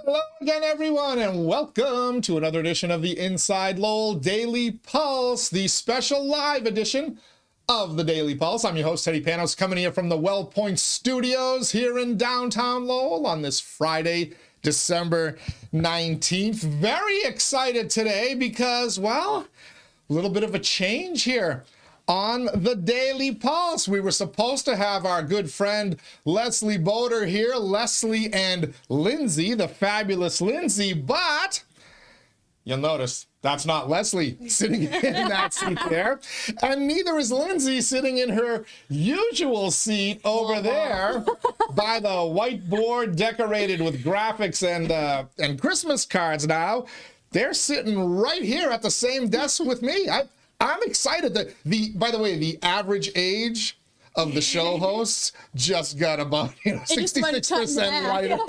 Hello again, everyone, and welcome to another edition of the Inside Lowell Daily Pulse, the special live edition of the Daily Pulse. I'm your host, Teddy Panos, coming here from the WellPoint Studios here in downtown Lowell on this Friday, December 19th. Very excited today because, well, a little bit of a change here on the Daily Pulse. We were supposed to have our good friend Leslie Boder here, Leslie and Lindsay, the fabulous Lindsay, but you'll notice that's not Leslie sitting in that seat there, and neither is Lindsay sitting in her usual seat over there by the whiteboard decorated with graphics and Christmas cards. Now they're sitting right here at the same desk with me. I'm excited that by the way, the average age of the show hosts just got about 66% lighter.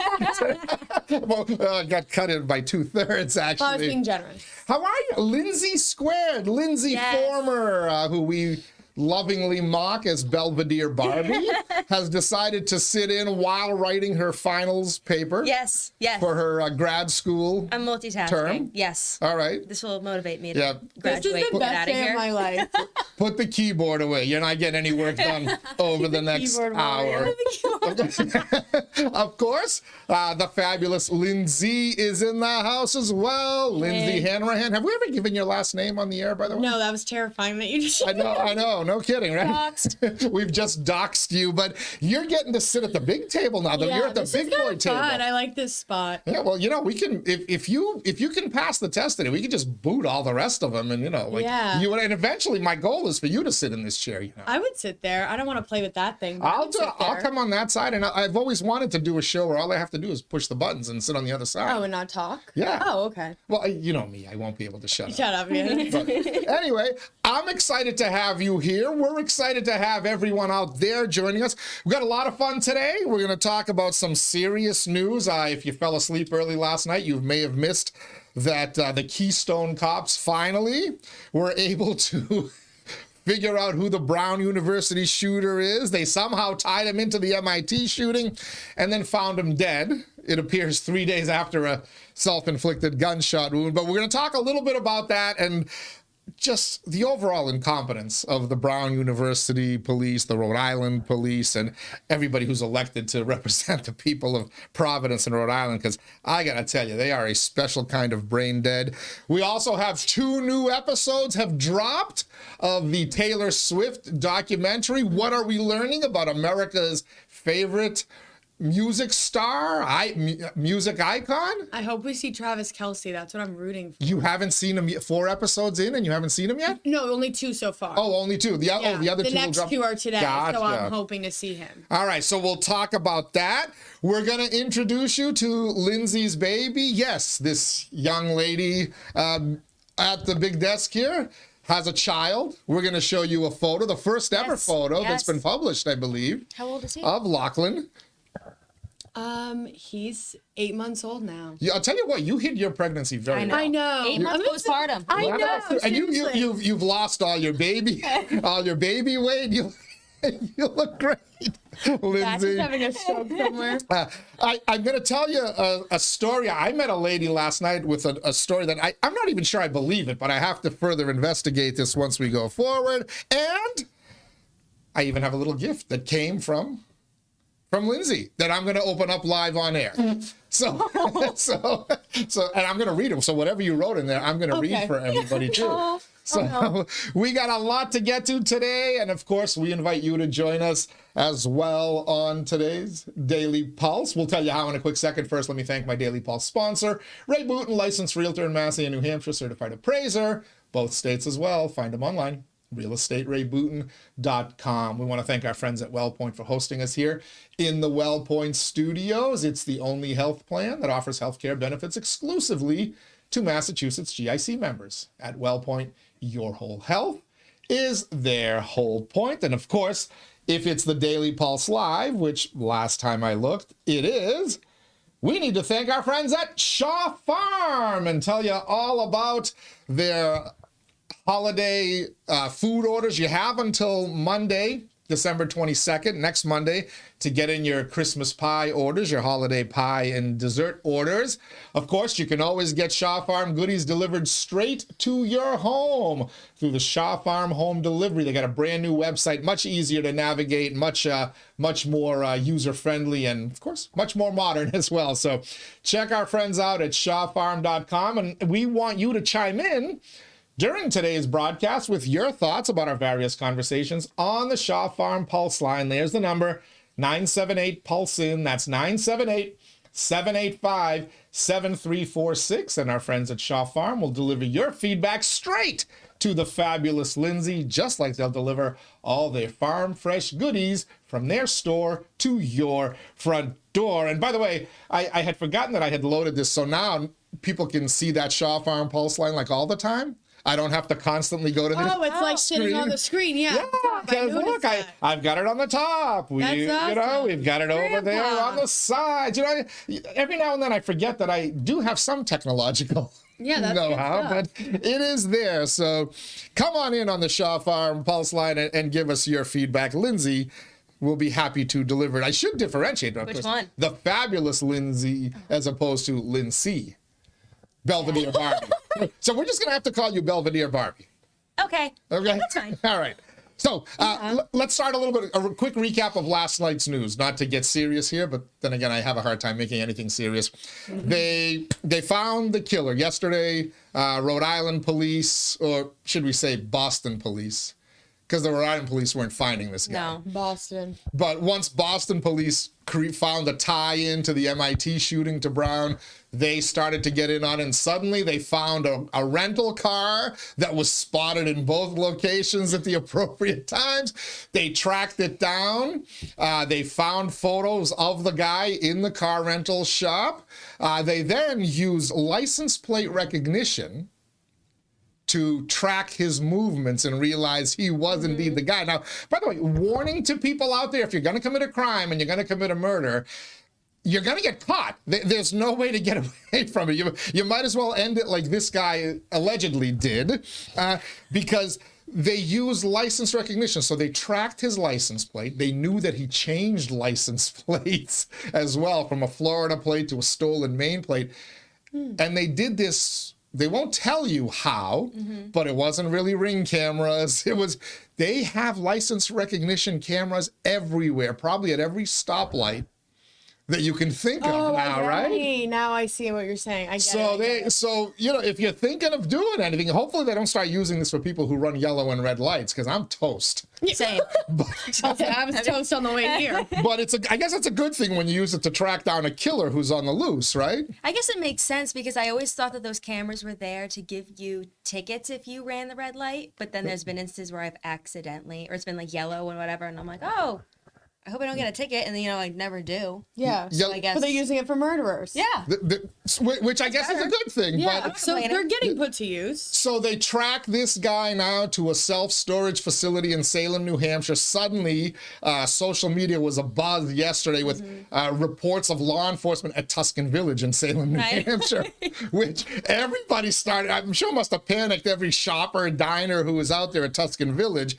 Well, got cut in by 2/3 actually. I was being generous. How are you, Lindsay Squared? Lindsay Former, who we lovingly mock as Belvedere Barbie, has decided to sit in while writing her finals paper. Yes. For her grad school. I'm multitasking. Term. Yes. All right. This will motivate me to graduate. This is the best day of my life. Put the keyboard away. You're not getting any work done over the next hour. Of course, the fabulous Lindsay is in the house as well. Lindsay Hanrahan. Have we ever given your last name on the air, by the way? No, that was terrifying that you just I know. No kidding, right? doxed. We've just doxed you, but you're getting to sit at the big table now. You're at the big boy table. I like this spot. Yeah, well, we can if you can pass the test today, we can just boot all the rest of them, and and eventually my goal is for you to sit in this chair. I would sit there. I don't want to play with that thing. I'll come on that side, and I've always wanted to do a show where all I have to do is push the buttons and sit on the other side. Oh, and not talk? Yeah. Oh, okay. Well, you know me, I won't be able to shut up. Shut up, man. But anyway, I'm excited to have you here. We're excited to have everyone out there joining us. We've got a lot of fun today. We're going to talk about some serious news. If you fell asleep early last night, you may have missed that the Keystone cops finally were able to figure out who the Brown University shooter is. They somehow tied him into the MIT shooting and then found him dead. It appears 3 days after a self-inflicted gunshot wound. But we're going to talk a little bit about that and just the overall incompetence of the Brown University police, the Rhode Island police, and everybody who's elected to represent the people of Providence and Rhode Island, because I gotta tell you, they are a special kind of brain dead. We also have 2 new episodes have dropped of the Taylor Swift documentary. What are we learning about America's favorite music star, music icon? I hope we see Travis Kelce. That's what I'm rooting for. You haven't seen him yet? 4 episodes in and you haven't seen him yet? No, only 2 so far. Oh, only 2. The other 2 the next 2 are today, Gotcha. so I'm hoping to see him. All right, so we'll talk about that. We're going to introduce you to Lindsay's baby. Yes, this young lady at the big desk here has a child. We're going to show you a photo, the first ever photo that's been published, I believe. How old is he? Of Lachlan. He's 8 months old now. Yeah, I'll tell you what, you hid your pregnancy very well. I know. 8 months postpartum. I know. And you've lost all your baby weight. You look great, Lindsay. He's having a stroke somewhere. I'm going to tell you a story. I met a lady last night with a story that I'm not even sure I believe it, but I have to further investigate this once we go forward. And I even have a little gift that came from Lindsay that I'm going to open up live on air. So, and I'm going to read it. So whatever you wrote in there, I'm going to read for everybody too. We got a lot to get to today. And of course, we invite you to join us as well on today's Daily Pulse. We'll tell you how in a quick second. First, let me thank my Daily Pulse sponsor, Ray Booten, licensed realtor in Massey and New Hampshire, certified appraiser, both states as well. Find them online. realestaterayBooten.com. We want to thank our friends at WellPoint for hosting us here in the WellPoint Studios. It's the only health plan that offers healthcare benefits exclusively to Massachusetts GIC members. At WellPoint, your whole health is their whole point. And of course, if it's the Daily Pulse Live, which last time I looked, it is, we need to thank our friends at Shaw Farm and tell you all about their holiday food orders. You have until Monday December 22nd, next Monday, to get in your Christmas pie orders, your holiday pie and dessert orders. Of course, you can always get Shaw Farm goodies delivered straight to your home through the Shaw Farm Home Delivery. They got a brand new website, much easier to navigate, much more user-friendly, and of course, much more modern as well. So check our friends out at shawfarm.com, and we want you to chime in during today's broadcast with your thoughts about our various conversations on the Shaw Farm Pulse line. There's the number, 978-PULSE-IN. That's 978-785-7346. And our friends at Shaw Farm will deliver your feedback straight to the fabulous Lindsay, just like they'll deliver all their farm fresh goodies from their store to your front door. And by the way, I had forgotten that I had loaded this, so now people can see that Shaw Farm Pulse line like all the time. I don't have to constantly go to the Oh, it's like sitting on the screen. Yeah. because look, I've got it on the top. We've got it over there on the sides. Every now and then I forget that I do have some technological know-how, but it is there. So come on in on the Shaw Farm Pulse line and give us your feedback. Lindsay will be happy to deliver it. I should differentiate. Which one? The fabulous Lindsay as opposed to Lindsay. Belvedere Barbie. So we're just going to have to call you Belvedere Barbie. Okay. Okay? That's fine. All right. So let's start a quick recap of last night's news. Not to get serious here, but then again, I have a hard time making anything serious. They found the killer yesterday. Rhode Island police, or should we say Boston police, because the Rhode Island police weren't finding this guy. No. Boston. But once Boston police found a tie-in to the MIT shooting to Brown, they started to get in on it, and suddenly they found a rental car that was spotted in both locations at the appropriate times. They tracked it down. They found photos of the guy in the car rental shop. They then used license plate recognition to track his movements and realize he was indeed the guy. Now, by the way, warning to people out there, if you're going to commit a crime and you're going to commit a murder, you're going to get caught. There's no way to get away from it. You might as well end it like this guy allegedly did, because they used license recognition. So they tracked his license plate. They knew that he changed license plates as well, from a Florida plate to a stolen Maine plate. And they did this. They won't tell you how, but it wasn't really Ring cameras. They have license recognition cameras everywhere, probably at every stoplight that you can think of now, right? Now I see what you're saying. I get it. So if you're thinking of doing anything, hopefully they don't start using this for people who run yellow and red lights, because I'm toast. Same. I was toast on the way here. But I guess it's a good thing when you use it to track down a killer who's on the loose, right? I guess it makes sense, because I always thought that those cameras were there to give you tickets if you ran the red light. But then there's been instances where I've accidentally, or it's been like yellow and whatever, and I'm like, oh, I hope I don't get a ticket, and then I never do. Yeah. So I guess. But they're using it for murderers. Yeah. Which I guess is a good thing. Yeah. But So they're getting put to use. So they track this guy now to a self-storage facility in Salem, New Hampshire. Suddenly, social media was abuzz yesterday with reports of law enforcement at Tuscan Village in Salem, New Hampshire, which everybody started. I'm sure must have panicked every shopper, diner who was out there at Tuscan Village.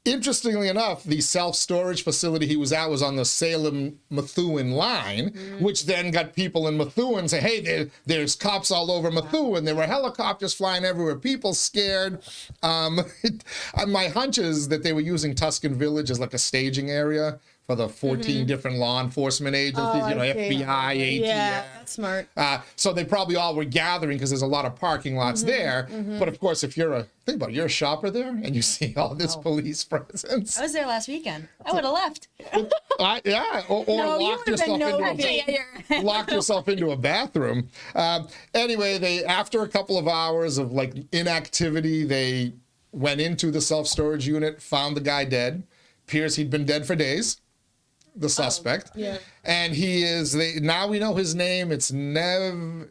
Interestingly enough, the self-storage facility he was at was on the Salem-Methuen line, which then got people in Methuen say, hey, there's cops all over Methuen. There were helicopters flying everywhere, people scared. My hunch is that they were using Tuscan Village as like a staging area for the 14 different law enforcement agencies, FBI, ATF. Yeah, that's smart. So they probably all were gathering because there's a lot of parking lots there. But of course, if you're you're a shopper there and you see all this police presence. I was there last weekend. I would have left. Or locked yourself into a bathroom. Anyway, after a couple of hours of inactivity, they went into the self-storage unit, found the guy dead. Appears he'd been dead for days. The suspect. And he is, now we know his name. It's Neves,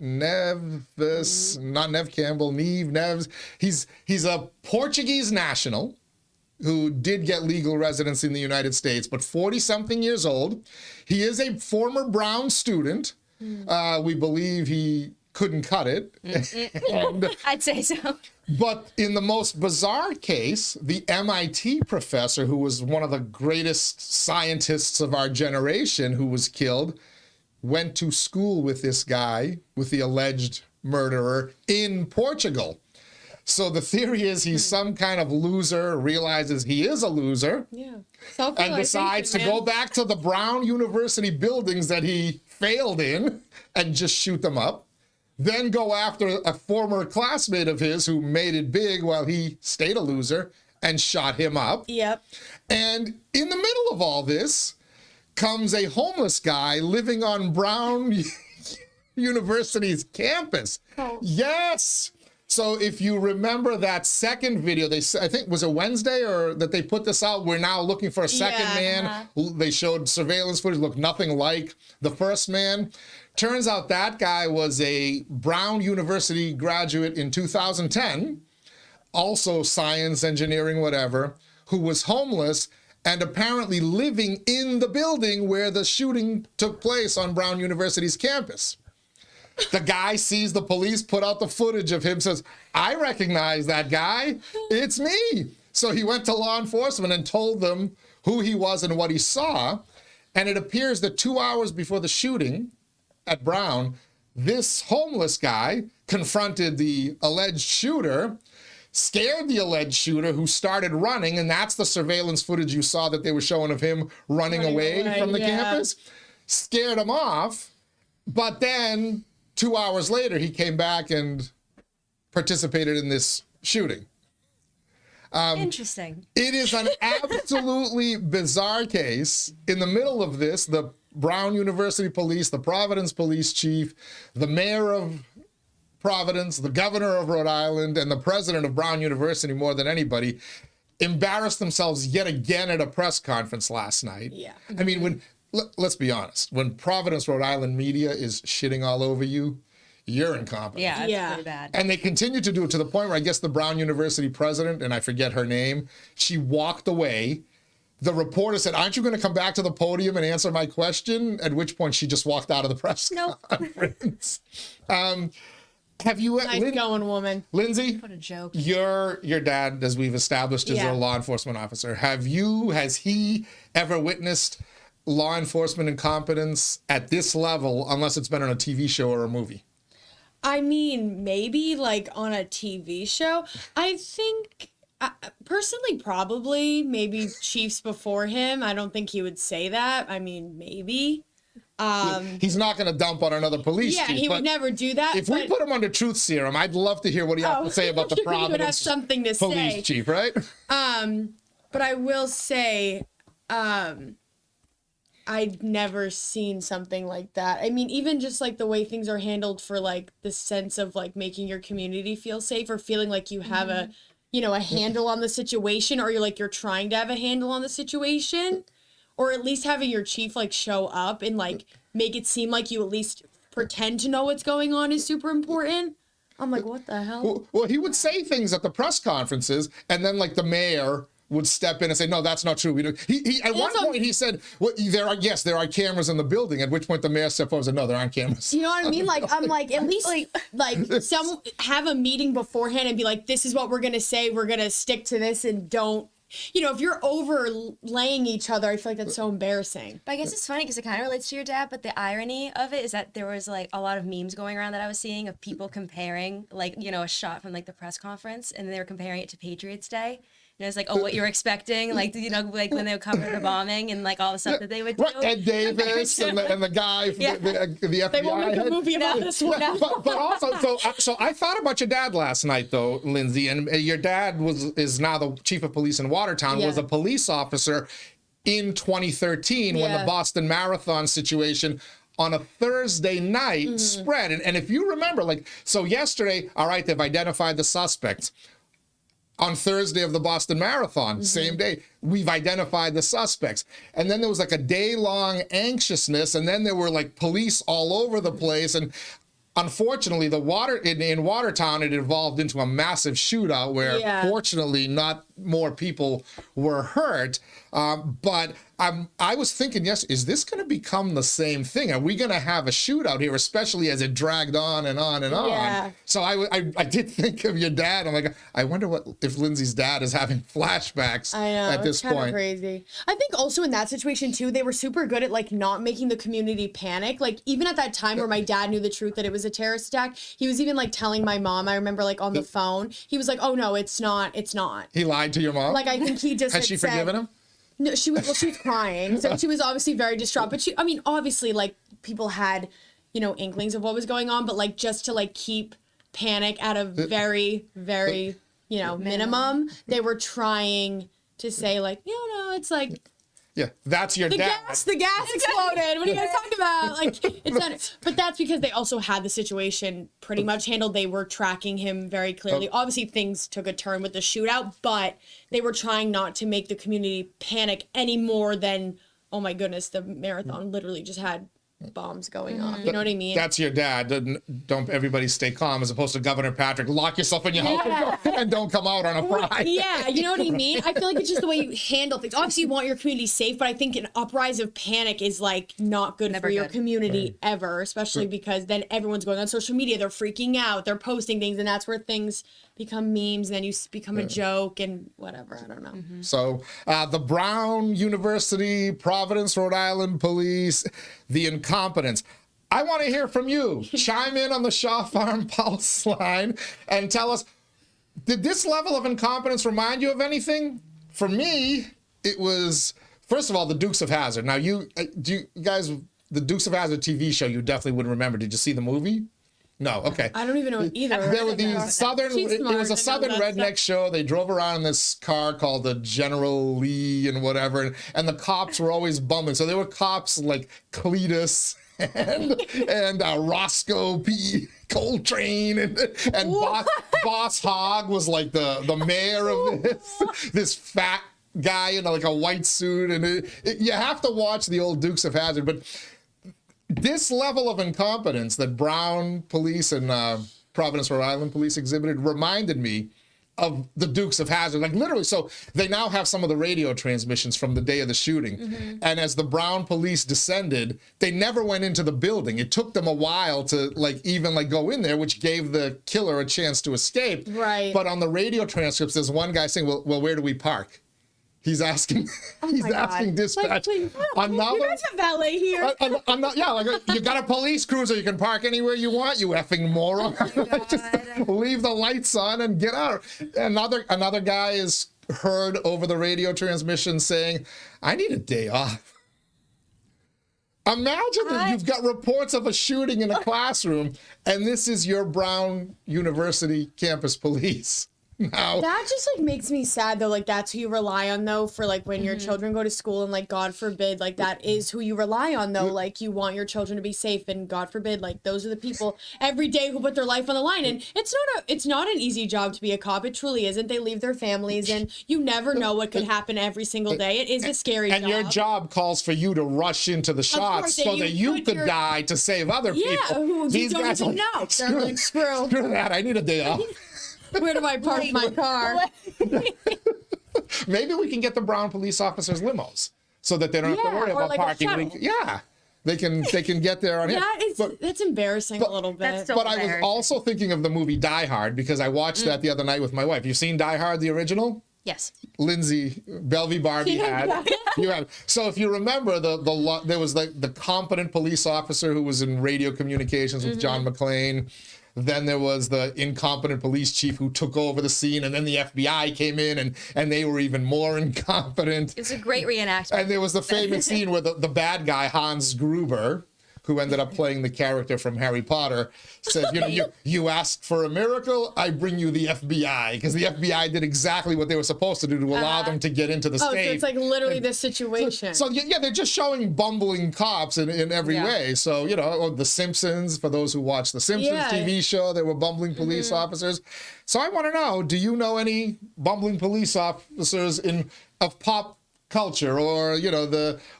not Nev Campbell, Neves. He's a Portuguese national who did get legal residency in the United States, but 40-something years old. He is a former Brown student. We believe he couldn't cut it. And, I'd say so. but in the most bizarre case, the MIT professor, who was one of the greatest scientists of our generation who was killed, went to school with this guy, with the alleged murderer, in Portugal. So the theory is he's some kind of loser, realizes he is a loser, Yeah. and decides to go back to the Brown University buildings that he failed in and just shoot them up. Then go after a former classmate of his who made it big while he stayed a loser and shot him up. Yep. And in the middle of all this comes a homeless guy living on Brown University's campus. Oh. Yes. So if you remember that second video, I think was it Wednesday or that they put this out, we're now looking for a second man. They showed surveillance footage, looked nothing like the first man. Turns out that guy was a Brown University graduate in 2010, also science, engineering, whatever, who was homeless and apparently living in the building where the shooting took place on Brown University's campus. The guy sees the police put out the footage of him, says, I recognize that guy. It's me. So he went to law enforcement and told them who he was and what he saw. And it appears that 2 hours before the shooting at Brown, this homeless guy confronted the alleged shooter, scared the alleged shooter who started running. And that's the surveillance footage you saw that they were showing of him running away from the campus. Scared him off. But then 2 hours later, he came back and participated in this shooting. Interesting. It is an absolutely bizarre case. In the middle of this, the Brown University Police, the Providence Police Chief, the mayor of Providence, the governor of Rhode Island, and the president of Brown University, more than anybody, embarrassed themselves yet again at a press conference last night. Yeah. I mean, let's be honest. When Providence, Rhode Island media is shitting all over you, you're incompetent. Yeah, it's Yeah. pretty bad. And they continue to do it to the point where I guess the Brown University president, and I forget her name, she walked away. The reporter said, aren't you going to come back to the podium and answer my question? At which point she just walked out of the press conference. Have you... Nice going, woman. Lindsay? What a joke. Your dad, as we've established, is a law enforcement officer. Has he ever witnessed law enforcement incompetence at this level, unless it's been on a TV show or a movie? I mean, maybe like on a TV show. I think, personally, probably, maybe chiefs before him. I don't think he would say that. I mean, maybe. He's not going to dump on another police chief. Yeah, he would never do that. If we put him under truth serum, I'd love to hear what he has to say about the he would have Providence something to police say. chief, right? But I will say, I've never seen something like that. I mean, even just like the way things are handled for like the sense of like making your community feel safe or feeling like you have a handle on the situation, or you're trying to have a handle on the situation, or at least having your chief like show up and like make it seem like you at least pretend to know what's going on is super important. I'm like, what the hell? Well, he would say things at the press conferences, and then like the mayor would step in and say, no, that's not true. We don't. He at one point he said, well, there are cameras in the building, at which point the mayor stepped forward and said, no, there aren't cameras. You know what I mean? Like, I'm like, at least like some have a meeting beforehand and be like, this is what we're going to say. We're going to stick to this and don't, if you're overlaying each other, I feel like that's so embarrassing. But I guess it's funny because it kind of relates to your dad, but the irony of it is that there was like a lot of memes going around that I was seeing of people comparing like, a shot from like the press conference, and they were comparing it to Patriots Day. And it was like, oh, what you're expecting, like, like when they would cover the bombing and like all the stuff that they would do. Right, Ed Davis and the guy from the FBI. They won't make a movie about this one. But also, so I thought about your dad last night, though, Lindsay, and your dad is now the chief of police in Watertown, was a police officer in 2013 when the Boston Marathon situation on a Thursday night spread. And if you remember, like, so yesterday, all right, they've identified the suspects. On Thursday of the Boston Marathon, same day, we've identified the suspects. And then there was like a day-long anxiousness, and then there were like police all over the place. And unfortunately, in Watertown, it evolved into a massive shootout where fortunately not more people were hurt. But I was thinking, yes, is this going to become the same thing? Are we going to have a shootout here, especially as it dragged on and on and on? Yeah. So I did think of your dad. I'm like, I wonder if Lindsay's dad is having flashbacks at this it's kind of point. crazy. I think also in that situation too, they were super good at like not making the community panic. Like even at that time where my dad knew the truth that it was a terrorist attack, he was even like telling my mom, I remember like on the phone, he was like, oh no, it's not. He lied to your mom? Like I think he just Has she forgiven him? No, she was crying. So she was obviously very distraught. But I mean, obviously like people had, inklings of what was going on, but like just to like keep panic at a very, very, minimum, they were trying to say like, no, it's like Yeah, that's your dad. The gas exploded. What are you guys talking about? Like, it's not. But that's because they also had the situation pretty much handled. They were tracking him very clearly. Obviously, things took a turn with the shootout, but they were trying not to make the community panic any more than, oh my goodness, the marathon literally just had bombs going off. You know what I mean? That's your dad. Don't everybody stay calm, as opposed to Governor Patrick, lock yourself in your house and don't come out on a Friday. Yeah, you know what I mean? I feel like it's just the way you handle things. Obviously, you want your community safe, but I think an uprise of panic is like not good for your community ever, especially because then everyone's going on social media. They're freaking out. They're posting things, and that's where things become memes, and then you become a joke and whatever. I don't know. So the Brown University, Providence, Rhode Island police, the incompetence. I want to hear from you. Chime in on the Shaw Farm Pulse line and tell us, did this level of incompetence remind you of anything? For me, it was, first of all, the Dukes of Hazzard. Now, you guys, the Dukes of Hazzard TV show, you definitely would remember. Did you see the movie? No, okay. I don't even know either. There were these it was a southern redneck show. They drove around in this car called the General Lee and whatever, and the cops were always bumming. So there were cops like Cletus and Roscoe P. Coltrane and Boss Hogg was like the mayor of this fat guy in like a white suit, and you have to watch the old Dukes of Hazzard, but this level of incompetence that Brown police and Providence, Rhode Island police exhibited reminded me of the Dukes of Hazzard. Like literally, so they now have some of the radio transmissions from the day of the shooting. And as the Brown police descended, they never went into the building. It took them a while to even go in there, which gave the killer a chance to escape. Right. But on the radio transcripts, there's one guy saying, well, where do we park? He's asking. He's asking dispatch. You guys have valet here. You got a police cruiser. You can park anywhere you want. You effing moron! Just leave the lights on and get out. Another guy is heard over the radio transmission saying, "I need a day off." Imagine that you've got reports of a shooting in a classroom, and this is your Brown University campus police. No. That just makes me sad though. Like that's who you rely on though for when your children go to school, and God forbid that is who you rely on though. Like you want your children to be safe, and God forbid those are the people every day who put their life on the line. And it's not an easy job to be a cop. It truly isn't. They leave their families, and you never know what could happen every single day. It is a scary job. And your job calls for you to rush into the shots so that you could die to save other people. These guys don't know. They're screw that. I need a day off. Where do I park my car? Maybe we can get the Brown police officers limos so that they don't have to worry about parking. They can get there on here. That's embarrassing a little bit. But I was also thinking of the movie Die Hard, because I watched that the other night with my wife. You've seen Die Hard, the original? Yes. Lindsay, Bellevue Barbie had. You had. So if you remember, there was the competent police officer who was in radio communications with John McClane. Then there was the incompetent police chief who took over the scene, and then the FBI came in, and they were even more incompetent. It was a great reenactment. And there was the famous scene where the bad guy, Hans Gruber, who ended up playing the character from Harry Potter, says, you asked for a miracle, I bring you the FBI. Because the FBI did exactly what they were supposed to do to allow them to get into the safe. So it's literally this situation. So they're just showing bumbling cops in every way. So, The Simpsons, for those who watch The Simpsons TV show, there were bumbling police officers. So I want to know, do you know any bumbling police officers of pop culture, or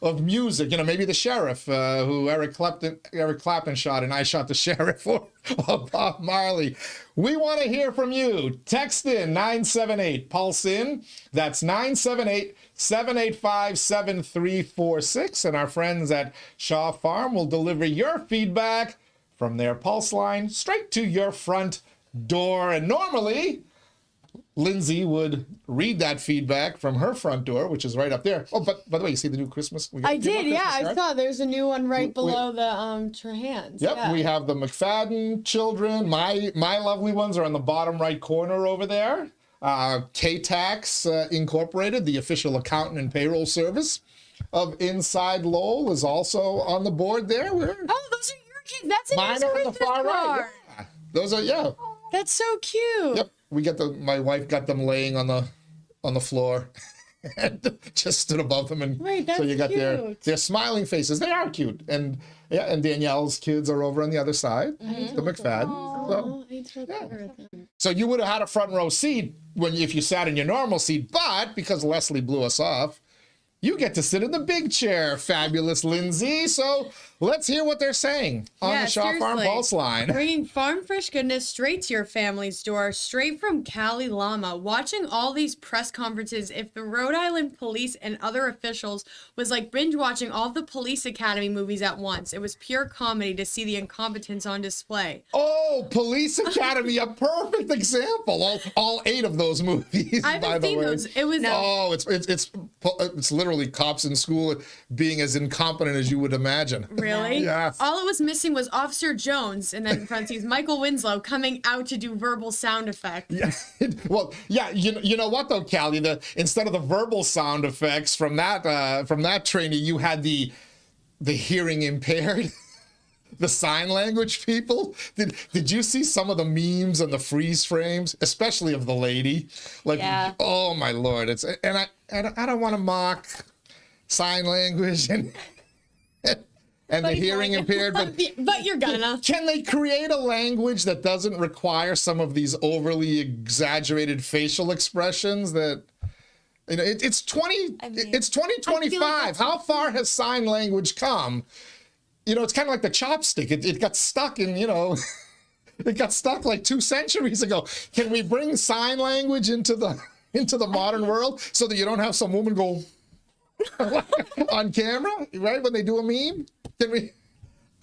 of music, maybe the sheriff who Eric Clapton shot and I shot the sheriff, or Bob Marley. We want to hear from you. Text in 978 pulse in. That's 978-785-7346, and our friends at Shaw Farm will deliver your feedback from their pulse line straight to your front door. And normally Lindsay would read that feedback from her front door, which is right up there. Oh, but by the way, you see the new Christmas? I did, yeah. I saw there's a new one right below the Trahans. Yep, yeah. We have the McFadden children. My lovely ones are on the bottom right corner over there. 𝐃𝐚𝐢𝐥𝐲 Incorporated, the official accountant and payroll service of InsideLowell, is also on the board there. Oh, those are your kids. That's a nice mine are on the Christmas far right. card. Yeah. Those are, yeah. That's so cute. Yep. My wife got them laying on the floor and just stood above them, and Wait, that's so you got cute. their smiling faces. They are cute, and Danielle's kids are over on the other side, the McFadden. So you would have had a front row seat if you sat in your normal seat, but because Leslie blew us off, you get to sit in the big chair, fabulous Lindsay. So let's hear what they're saying on the Shaw Farm Pulse line. Bringing farm fresh goodness straight to your family's door, straight from Cali Llama. Watching all these press conferences, if the Rhode Island police and other officials was like binge watching all the Police Academy movies at once. It was pure comedy to see the incompetence on display. Oh, Police Academy, a perfect example. All 8 of those movies. I haven't seen those. It was it's literally cops in school being as incompetent as you would imagine. Really? Yes. All it was missing was Officer Jones, and then in parentheses, Michael Winslow coming out to do verbal sound effects. Yeah. Well, yeah. You know what though, Callie? Instead of the verbal sound effects from that trainee, you had the hearing impaired. The sign language people. Did you see some of the memes and the freeze frames, especially of the lady? Like, oh my Lord! I don't want to mock sign language and the hearing impaired, but you're gonna. Can they create a language that doesn't require some of these overly exaggerated facial expressions that? It's 2025. Like how far has sign language come? It's kind of like the chopstick. It got stuck in, it got stuck like 2 centuries ago. Can we bring sign language into the modern world so that you don't have some woman go on camera, right, when they do a meme? Can we?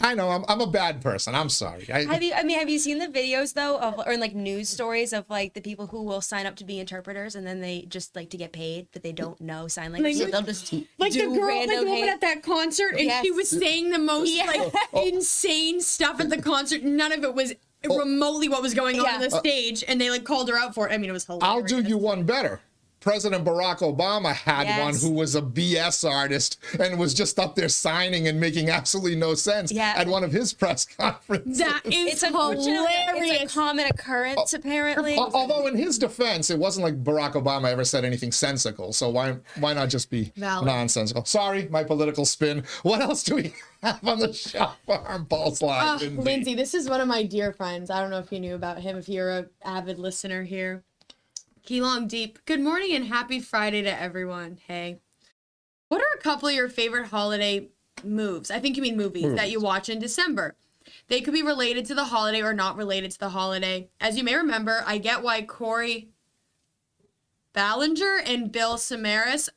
I know I'm a bad person. I'm sorry. Have you seen the videos though or in like news stories of like the people who will sign up to be interpreters and then they just like to get paid, but they don't know sign language, so they'll just like do the girl, random like the woman at that concert, and she was saying the most insane stuff at the concert. None of it was remotely what was going on the stage, and they like called her out for it. I mean, it was hilarious. I'll do you one better. President Barack Obama had one who was a BS artist and was just up there signing and making absolutely no sense at one of his press conferences. That is hilarious. It's a common occurrence, apparently. Although in his defense, it wasn't like Barack Obama ever said anything sensical. So why not just be nonsensical? Sorry, my political spin. What else do we have on the Shaw Farm Pulse line? Lindsay, this is one of my dear friends. I don't know if you knew about him, if you're an avid listener here. Keelong Deep. Good morning and happy Friday to everyone. Hey. What are a couple of your favorite holiday moves? I think you mean movies that you watch in December. They could be related to the holiday or not related to the holiday. As you may remember, I get why Corey Ballinger and Bill Samaras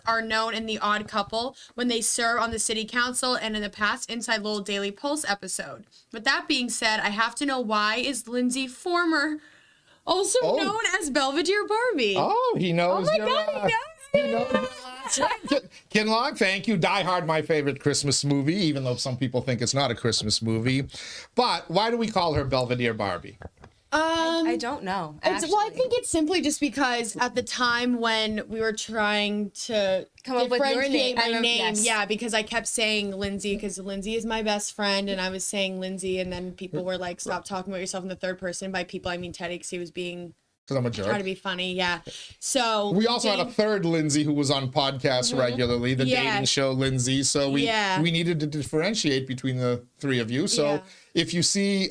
are known in The Odd Couple when they serve on the city council and in the past InsideLowell Daily Pulse episode. With that being said, I have to know, why is Lindsay also known as Belvedere Barbie? Oh, he knows. Oh my God, he knows. 𝐾𝐚𝐢𝐥𝐲, thank you. Die Hard, my favorite Christmas movie, even though some people think it's not a Christmas movie. But why do we call her Belvedere Barbie? I don't know. Well, I think it's simply just because at the time when we were trying to come up with your name, my name, because I kept saying Lindsay because Lindsay is my best friend, and I was saying Lindsay, and then people were like, "Stop talking about yourself in the third person." By people, I mean Teddy, because he was being I'm a jerk. Trying to be funny, yeah. So we also had a third Lindsay who was on podcasts regularly, the dating show Lindsay. So we needed to differentiate between the three of you. So if you see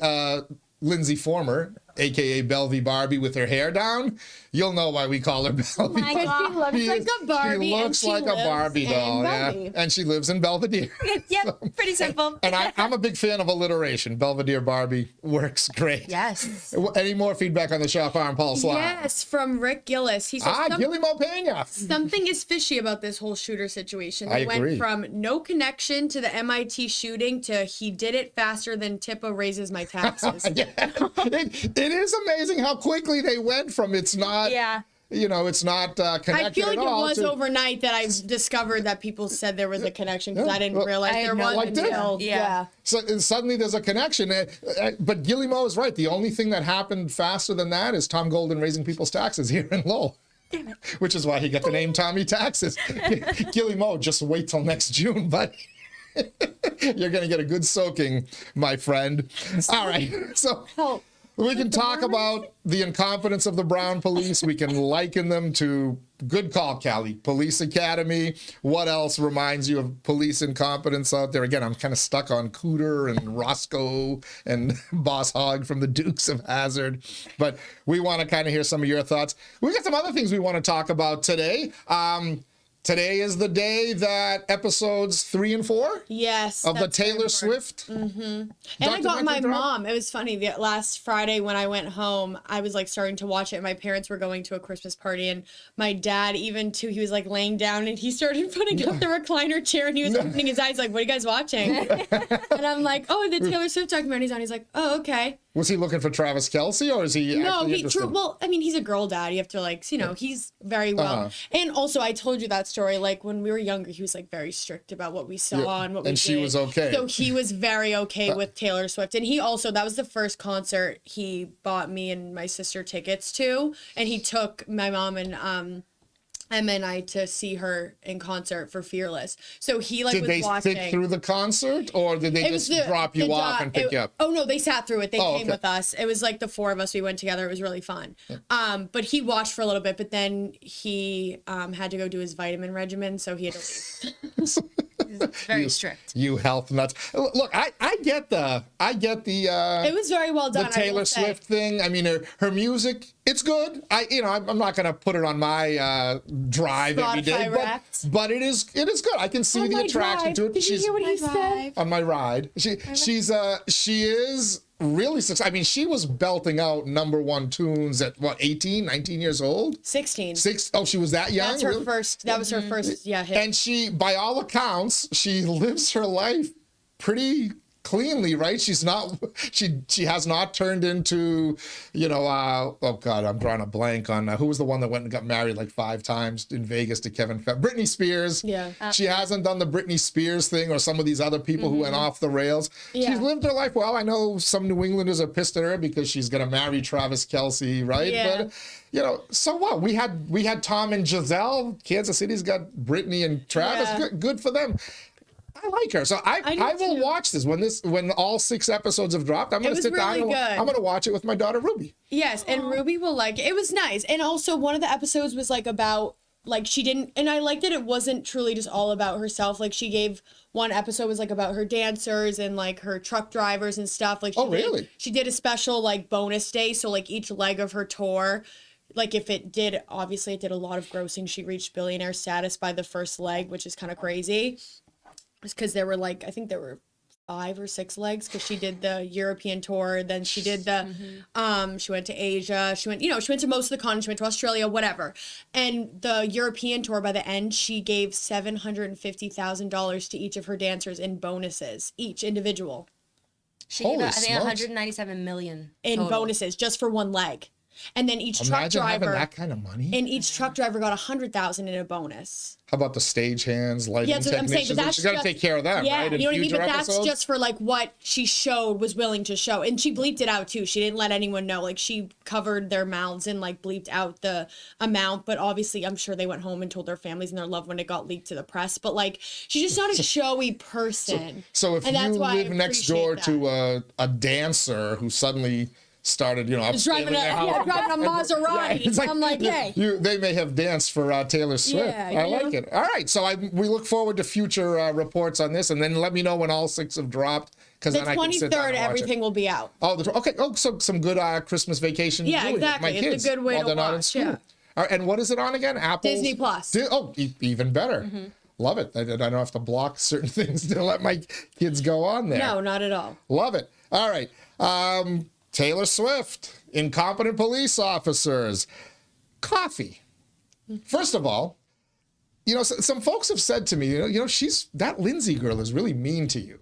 Lindsay Former aka Belvy Barbie with her hair down, you'll know why we call her Belvy. my Because she looks like a Barbie. She looks like a Barbie doll, yeah. And she lives in Belvedere. Yep, pretty simple. And I'm a big fan of alliteration. Belvedere Barbie works great. Yes. Any more feedback on the Shaw Farm Pulse Live? Yes, from Rick Gillis. He says 𝐃𝐚𝐢𝐥𝐲 𝐏𝐿𝐿. something is fishy about this whole shooter situation. They agree. went from no connection to the MIT shooting to he did it faster than Tippa raises my taxes. Yeah. It is amazing how quickly they went from it's not, it's not connected I feel like at it all was to, overnight that I discovered that people said there was a connection because I didn't realize there was like this. until So suddenly there's a connection. But 𝐃𝐚𝐢𝐥𝐲 is right. The only thing that happened faster than that is Tom Golden raising people's taxes here in Lowell. Which is why he got the name Tommy Taxes. 𝐃𝐚𝐢𝐥𝐲, just wait till next June, but you're going to get a good soaking, my friend. All right. So we can talk about the incompetence of the Brown police. We can liken them to, good call, Callie, Police Academy. What else reminds you of police incompetence out there? Again, I'm kind of stuck on Cooter and Roscoe and Boss Hogg from the Dukes of Hazzard. But we want to kind of hear some of your thoughts. We got some other things we want to talk about today. Today is the day that episodes 3 and 4 of the Taylor Swift. And I got my mom. It was funny. The last Friday when I went home, I was like starting to watch it. My parents were going to a Christmas party, and my dad even too. He was like laying down, and he started putting up the recliner chair, and he was opening his eyes like, "What are you guys watching?" And I'm like, "Oh, the Taylor Swift documentary's on." He's like, "Oh, okay." Was he looking for Travis Kelce, or is he? No, interested? well, I mean, he's a girl dad. You have to like, he's very well. And also, I told you that story. Like when we were younger, he was like very strict about what we saw and what we did. And she was okay. So he was very okay with Taylor Swift. And he also, that was the first concert he bought me and my sister tickets to. And he took my mom and Emma and I to see her in concert for Fearless. So he like was watching. Did they sit through the concert, or did they just drop you off and pick you up? Oh no, they sat through it. They came with us. It was like the 4 of us. We went together. It was really fun. Yeah. But he watched for a little bit, but then he had to go do his vitamin regimen, so he had to leave. Very strict. You health nuts. Look, I get the it was very well done. The Taylor Swift thing. I mean, her music, it's good. I'm not gonna put it on my drive every day, but it is good. I can see the attraction to it. Did you hear what he said? On my ride. She is really successful. I mean, she was belting out #1 tunes at what, 18, 19 years old? 16. Oh, she was that young? That's her first. That was her first. Yeah. Hit. And she, by all accounts, she lives her life pretty cleanly, right? She's not. She has not turned into, oh God, I'm drawing a blank on who was the one that went and got married like 5 times in Vegas to Kevin. Britney Spears. Yeah. She hasn't done the Britney Spears thing or some of these other people who went off the rails. Yeah. She's lived her life well. I know some New Englanders are pissed at her because she's gonna marry Travis Kelce, right? Yeah. But so what? We had Tom and Giselle. Kansas City's got Britney and Travis. Yeah. Good for them. I like her, so I will watch this when all 6 episodes have dropped. I'm going to sit down. I'm going to watch it with my daughter Ruby. Yes, and Ruby will like it. It was nice, and also one of the episodes was like about like she didn't, and I liked that it wasn't truly just all about herself. Like she gave one episode was like about her dancers and like her truck drivers and stuff. Like really? She did a special like bonus day, so like each leg of her tour. Like if it did, obviously it did a lot of grossing. She reached billionaire status by the first leg, which is kind of crazy. Because there were like, I think there were 5 or 6 legs because she did the European tour. Then she did the, she went to Asia. She went to most of the continents. She went to Australia, whatever. And the European tour, by the end, she gave $750,000 to each of her dancers in bonuses, each individual. She gave, I think, 197 million in total. bonuses just for one leg. And then each Imagine truck driver, having that kind of money. And each truck driver got $100,000 in a bonus. How about the stagehands, lighting that's what I'm saying, technicians? but that's She's got to take care of them, yeah, right? you know what I mean? But episodes? That's just for like what she was willing to show. And she bleeped it out too. She didn't let anyone know. Like she covered their mouths and like bleeped out the amount. But obviously I'm sure they went home and told their families and their loved when it got leaked to the press. But like she's just not a showy person. So if you live next door to a dancer who suddenly started, upscaling driving their house. driving a Maserati. It's I'm like, hey. They may have danced for Taylor Swift. Yeah, I like it. All right, so we look forward to future reports on this, and then let me know when all 6 have dropped, because The then I can sit down 23rd, and watch everything it. will be out. Oh, okay. Oh, so some good Christmas vacation. Yeah, viewing with exactly. My It's a kids good way while to they're not in watch, school. yeah. All right, and what is it on again? Apple. Disney Plus. Even better. Love it. I don't have to block certain things to let my kids go on there. No, not at all. Love it. All right. Taylor Swift, incompetent police officers, coffee. First of all, some folks have said to me, that Lindsay girl is really mean to you.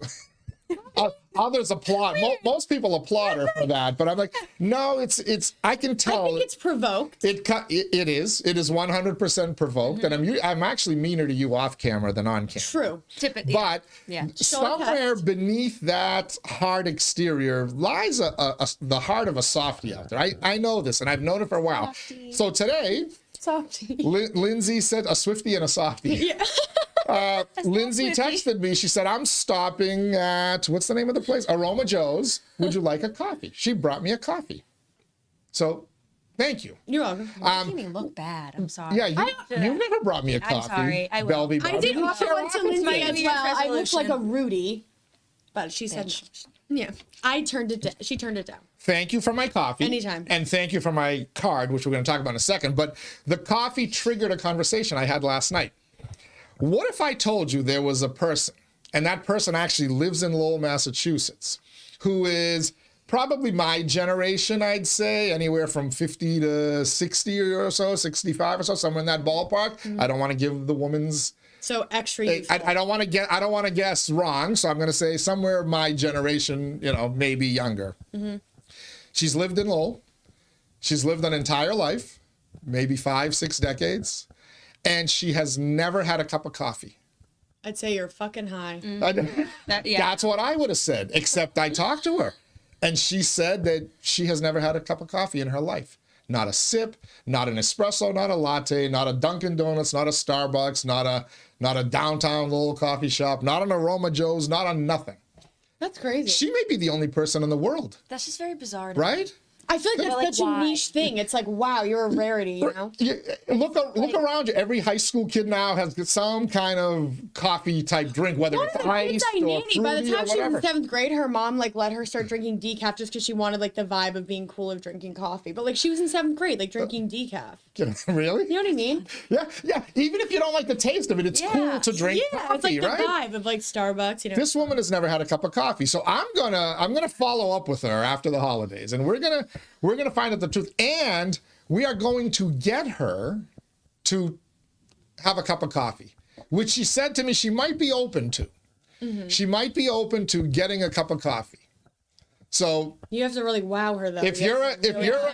Others applaud. Most people applaud her for that, but I'm like, no, it's. I can tell. I think it's provoked. It is 100% provoked, and I'm actually meaner to you off camera than on camera. True. Typically. But yeah. somewhere beneath that hard exterior lies the heart of a softie out there. I know this, and I've known it for a while. Softie. So today, Softie. Lindsay said a Swiftie and a softie. Yeah. Lindsay texted me. She said, I'm stopping at, what's the name of the place? Aroma Joe's. Would you like a coffee? She brought me a coffee. So, thank you. You're welcome. Making me look bad. I'm sorry. Yeah, you never brought me a coffee. I'm sorry. I will. Belvy I Bobby. did offer one to Lindsay as New Year's well. I looked like a resolution. Rudy, but she said, yeah. I turned it down. She turned it down. Thank you for my coffee. Anytime. And thank you for my card, which we're going to talk about in a second. But the coffee triggered a conversation I had last night. What if I told you there was a person, and that person actually lives in Lowell, Massachusetts, who is probably my generation, I'd say, anywhere from 50 to 60 or so, 65 or so, somewhere in that ballpark. I don't want to give the woman's. So extra useful. I don't want to guess wrong, so I'm going to say somewhere my generation, maybe younger. She's lived in Lowell. She's lived an entire life, maybe 5-6 decades. And she has never had a cup of coffee. I'd say you're fucking high. That's what I would have said, except I talked to her. And she said that she has never had a cup of coffee in her life. Not a sip, not an espresso, not a latte, not a Dunkin' Donuts, not a Starbucks, not a downtown Lowell coffee shop, not an Aroma Joe's, not a nothing. That's crazy. She may be the only person in the world, That's just very bizarre. To me. right? I feel like that's such a niche thing. It's like, wow, you're a rarity, you know? Look around you. Every high school kid now has some kind of coffee type drink, whether it's iced or fruity By the time or she was whatever. in 7th grade, her mom let her start drinking decaf just because she wanted the vibe of being cool of drinking coffee. But she was in 7th grade, drinking decaf. Really? You know what I mean? Yeah. Even if you don't like the taste of it, it's cool to drink coffee, it's right? the vibe of Starbucks, you know. This woman has never had a cup of coffee, so I'm gonna follow up with her after the holidays, and we're gonna find out the truth, and we are going to get her to have a cup of coffee, which she said to me she might be open to. She might be open to getting a cup of coffee. So you have to really wow her though. If you're a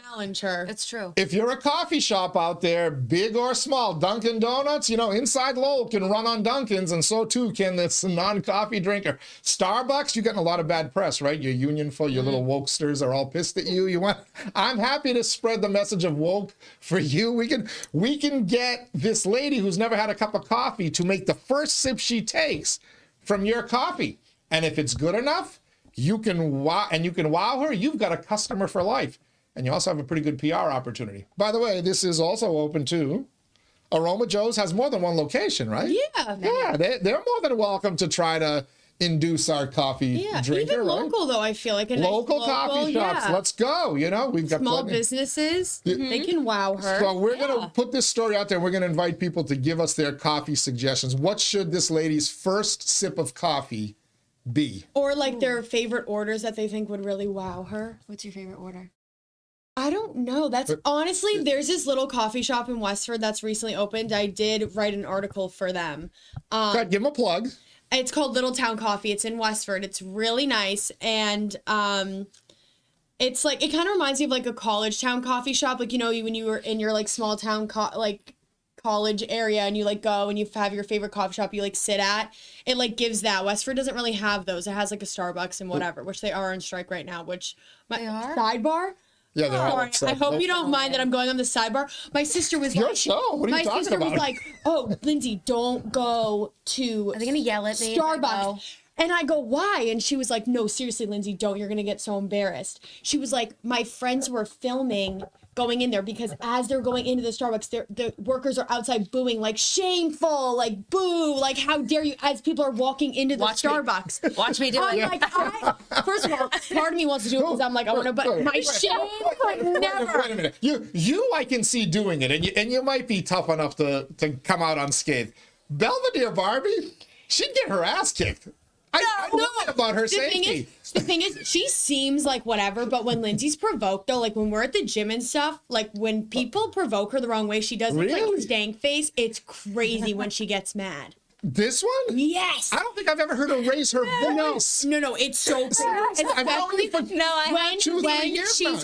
challenge her. It's true. If you're a coffee shop out there, big or small, Dunkin' Donuts, Inside Lowell can run on Dunkin's, and so too can this non-coffee drinker. Starbucks, you're getting a lot of bad press, right? Your union for your little wokesters are all pissed at you. I'm happy to spread the message of woke for you. We can get this lady who's never had a cup of coffee to make the first sip she takes from your coffee. And if it's good enough, you can wow her. You've got a customer for life. And you also have a pretty good PR opportunity. By the way, this is also open to Aroma Joe's. Has more than one location, right? Yeah. Yeah, they're more than welcome to try to induce our coffee drinker. Even local though, I feel like a local nice coffee shops. Let's go. We've got small plenty. businesses. They can wow her. So we're gonna put this story out there. We're gonna invite people to give us their coffee suggestions. What should this lady's first sip of coffee be? Or their favorite orders that they think would really wow her. What's your favorite order? I don't know. Honestly, there's this little coffee shop in Westford that's recently opened. I did write an article for them. Go ahead, give them a plug. It's called Little Town Coffee. It's in Westford. It's really nice. And it's it kind of reminds me of a college town coffee shop. When you were in your small town college area and you go and you have your favorite coffee shop you sit at, it gives that. Westford doesn't really have those. It has a Starbucks and whatever, which they are on strike right now, which they are? Sidebar. Yeah, they're all I hope you don't mind that I'm going on the sidebar. My sister was Your show. What are you talking about? Was oh, Lindsay, don't go to. Are they gonna yell at me? Starbucks. And I go, why? And she was like, no, seriously, Lindsay, don't. You're going to get so embarrassed. She was like, my friends were filming going in there because as they're going into the Starbucks, the workers are outside booing, like, shameful, like, boo, like, how dare you, as people are walking into the Starbucks. Watch me do I'm it. like, first of all, part of me wants to do it because I'm like, I want to, but my shame could never. Wait a minute. You, I can see doing it, and you might be tough enough to come out unscathed. Belvedere Barbie, she'd get her ass kicked. I know about her safety. The thing is, she seems like whatever, but when Lindsay's provoked, though, like when we're at the gym and stuff, like when people provoke her the wrong way, she does this like stank face. It's crazy when she gets mad. This one? Yes. I don't think I've ever heard her raise her voice. No, it's so crazy. When she's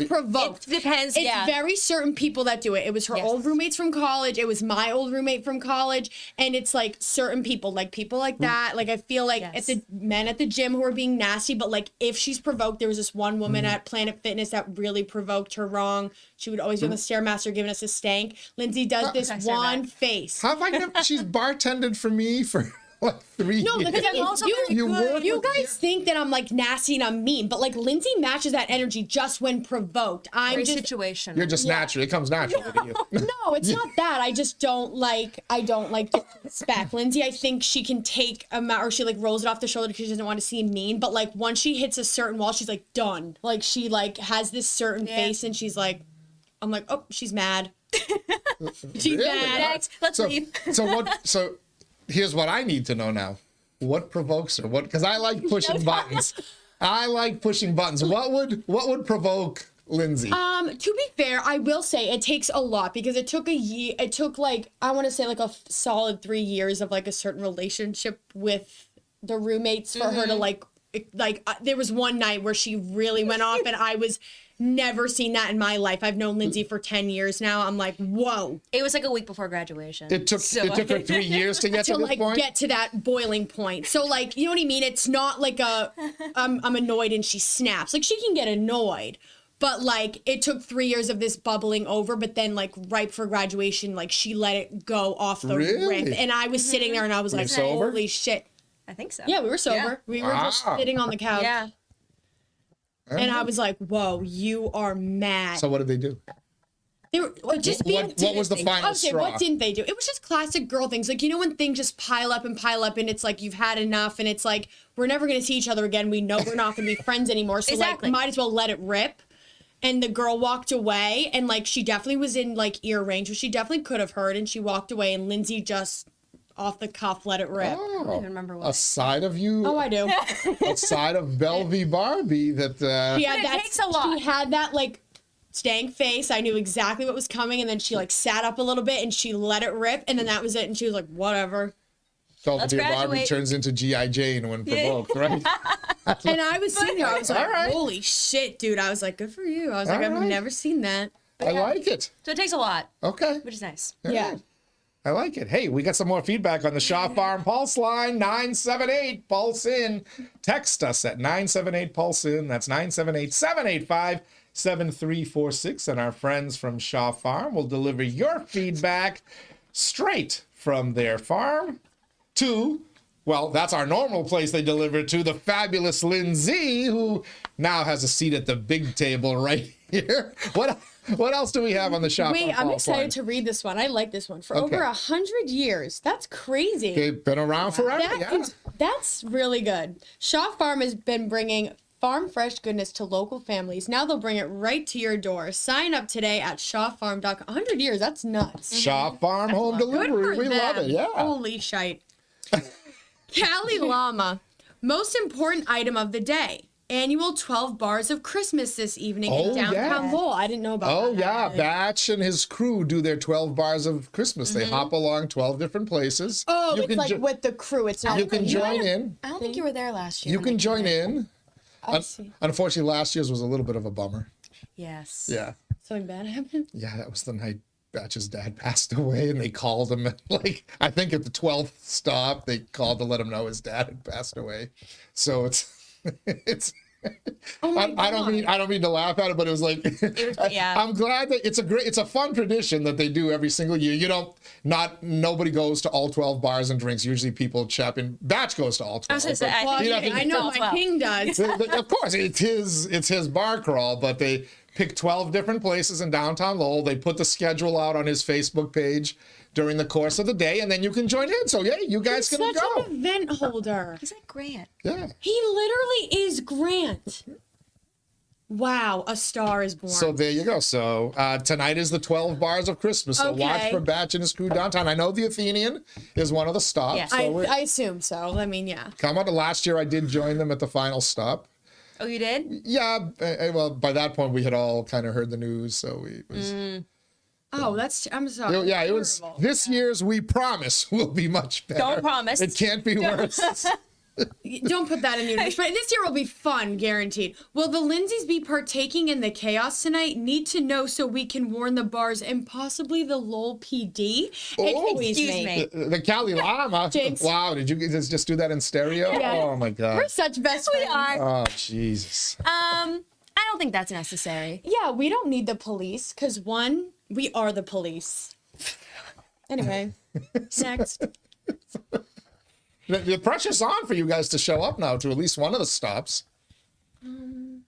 provoked. It depends, It's very certain people that do it. It was her old roommates from college. It was my old roommate from college. And it's like certain people like that. Like I feel like it's the men at the gym who are being nasty. But like if she's provoked, there was this one woman at Planet Fitness that really provoked her wrong. She would always be on the Stairmaster giving us a stank. Lindsay does this one face. How have I never? She's bartended for me for like 3 years. No, because I'm also you guys think that I'm like nasty and I'm mean, but like Lindsay matches that energy just when provoked. I'm just situational. You're just natural. It comes naturally to you. No, it's not that. I just don't like. I don't like disrespect. Lindsay, I think she can take or she like rolls it off the shoulder because she doesn't want to seem mean. But like once she hits a certain wall, she's like done. Like she like has this certain face and she's like, I'm like, oh, she's mad. She's mad. Next, let's leave. So here's what I need to know now. What provokes her? What? Because I like pushing buttons. I like pushing buttons. What would provoke Lindsay? To be fair, I will say it takes a lot because it took a year. It took like I want to say like a solid 3 years of like a certain relationship with the roommates for her to like there was one night where she really went off and I was never seen that in my life. I've known Lindsay for 10 years now. I'm like, whoa. It was like a week before graduation. It took her 3 years to get to this point? Get to that boiling point. So like, you know what I mean? It's not like I'm annoyed and she snaps. Like she can get annoyed. But like it took 3 years of this bubbling over, but then like right for graduation, like she let it go off the rip. And I was sitting there and I was like, sober? holy shit. I think so. Yeah, we were sober. Yeah. We were just sitting on the couch. Yeah. And I was like, whoa, you are mad. So what did they do? They were just being. What was the final straw? What didn't they do? It was just classic girl things. Like, you know, when things just pile up and it's like you've had enough and it's like, we're never going to see each other again. We know we're not going to be friends anymore. So like, might as well let it rip. And the girl walked away and like, she definitely was in like ear range, which she definitely could have heard. And she walked away and Lindsay just off the cuff let it rip. I don't even remember what. A side of you? Oh, I do. A side of Belvy Barbie that. It takes a lot. She had that like stank face. I knew exactly what was coming, and then she like sat up a little bit and she let it rip, and then that was it. And she was like, "Whatever." Belvedere Barbie turns into G.I. Jane when provoked, right? And I was sitting there. I was like, "Holy shit, dude!" I was like, "Good for you." I was like, "I've never seen that." I like it. So it takes a lot. Okay. Which is nice. Yeah. I like it. Hey, we got some more feedback on the Shaw Farm Pulse line, 978 Pulse In. Text us at 978 Pulse In. That's 978-785-7346. And our friends from Shaw Farm will deliver your feedback straight from their farm to, well, that's our normal place they deliver to, the fabulous Lindsay, who now has a seat at the big table right here. What else do we have on the Shaw Farm Pulse line? I'm excited to read this one. I like this one. For over 100 years. That's crazy. They've been around forever. That's really good. Shaw Farm has been bringing farm fresh goodness to local families. Now they'll bring it right to your door. Sign up today at shawfarm.com. 100 years, that's nuts. Shaw Farm home delivery. We love it. Yeah. Holy shite. Cali Llama. Most important item of the day. Annual 12 bars of Christmas this evening in downtown Lowell. I didn't know about that. Oh, yeah. Batch and his crew do their 12 bars of Christmas. They hop along 12 different places. Oh, it's like with the crew. It's not. You can join in. I don't think you were there last year. You can join in. I see. Unfortunately, last year's was a little bit of a bummer. Yes. Yeah. Something bad happened? Yeah, that was the night Batch's dad passed away, and they called him. Like, I think at the 12th stop, they called to let him know his dad had passed away. So it's Oh my I don't mean to laugh at it, but it was like, yeah. I'm glad that it's a fun tradition that they do every single year. Nobody goes to all 12 bars and drinks. Usually people chap in. Batch goes to all 12. I was gonna say, I Well, think I know my king does. Of course, it's his bar crawl, but they pick 12 different places in downtown Lowell. They put the schedule out on his Facebook page during the course of the day, and then you can join in. So yeah, you guys He's can such go. an event holder. He's like Grant. Yeah. He literally is Grant. Wow, a star is born. So there you go. So tonight is the 12 bars of Christmas. So watch Okay. for Batch and his crew downtown. I know the Athenian is one of the stops. Yeah. So I assume so. I mean, yeah. come on. Last year I did join them at the final stop. Oh, you did? Yeah. Well, by that point we had all kind of heard the news, so it was. Oh, I'm sorry. Yeah, it was. Terrible. This year's we promise will be much better. Don't promise. It can't be worse. Don't put that in your notes. But this year will be fun, guaranteed. Will the Lindsays be partaking in the chaos tonight? Need to know so we can warn the bars and possibly the Lowell PD. Oh, Excuse me. The 𝐾𝐚𝐢𝐥𝐲. Jinx. Wow, did you just do that in stereo? Yeah. Oh my God. We're such best We friends. are. Oh Jesus. I don't think that's necessary. Yeah, we don't need the police because one, we are the police. Anyway, next. The pressure's on for you guys to show up now to at least one of the stops. I'm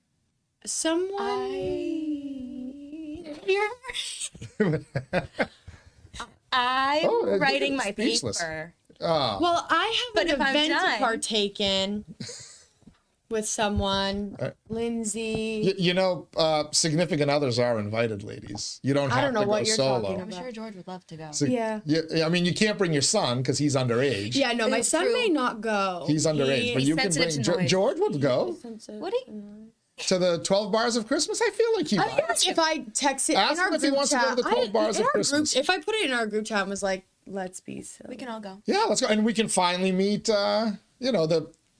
Oh, writing my speechless. paper. Well, I have But an if I'm event to done- partake in with someone, Lindsay. Significant others are invited, ladies. You don't have I don't know to go what you're solo. talking I'm about. sure George would love to go. Yeah. I mean, you can't bring your son because he's underage. Yeah, no, my It's son true. may not go. He's underage, but He's you can sensitive bring. to noise. George would go Would he? to the 12 bars of Christmas. I feel like he might. If I text it Ask in our him if he group wants to go chat, to the 12 bars in of our Christmas. Group, if I put it in our group chat and was like, let's be silly. We can all go. Yeah, let's go, and we can finally meet.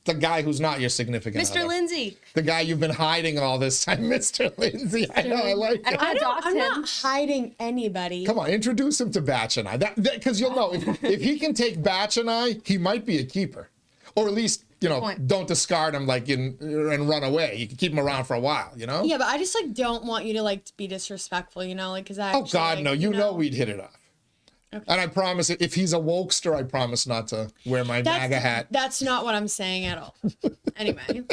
The guy who's not your significant Mr. other. Lindsay. The guy you've been hiding all this time, Mr. Lindsay. I know, I like it. I'm not hiding anybody. Come on, introduce him to Batch and I. Because you'll know, if he can take Batch and I, he might be a keeper. Or at least, Point. don't discard him and run away. You can keep him around for a while, Yeah, but I just don't want you to be disrespectful, because I. Oh, God, no. You know we'd hit it off. Okay. And I promise, if he's a wokester, I promise not to wear my MAGA hat. That's not what I'm saying at all. Anyway.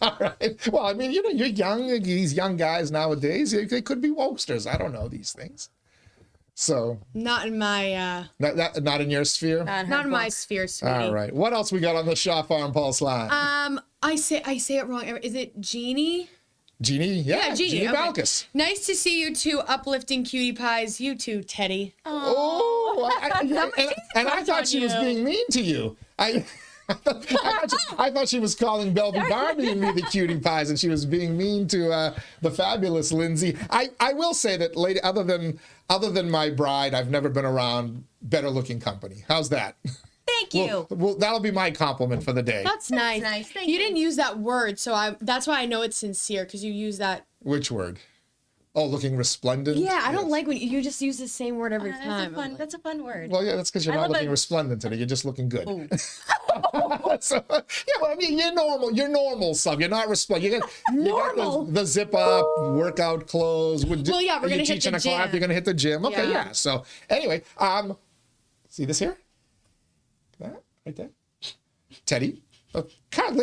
All right. Well, I mean, you're young. These young guys nowadays, they could be wokesters. I don't know these things. So. Not in my. Not in your sphere? Not in my sphere, sweetie. All right. What else we got on the Shaw Farm Pulse line? I say it wrong. Is it Jeannie? Jeannie? Yeah, Jeannie okay. Balkus. Nice to see you two uplifting cutie pies. You too, Teddy. Oh, I thought she was being mean to you. I thought she was calling Belby Barbie and me the cutie pies, and she was being mean to the fabulous Lindsay. I will say that, lady, other than my bride, I've never been around better looking company. How's that? Thank you. Well, that'll be my compliment for the day. That's nice. Thank you didn't use that word, so that's why I know it's sincere, because you use that. Which word? Oh, looking resplendent? Yeah, I don't Yes. like when you just use the same word every time. That's a fun word. Well, yeah, that's because you're not looking resplendent today. You're just looking good. So, yeah, well, I mean, you're normal. You're normal stuff. You're not resplendent. You got the zip up, workout clothes. Well, yeah, we're gonna hit teaching the a class. gym. You're gonna hit the gym. Okay, Yeah. yeah. So anyway, see this here? That right there, Teddy. God,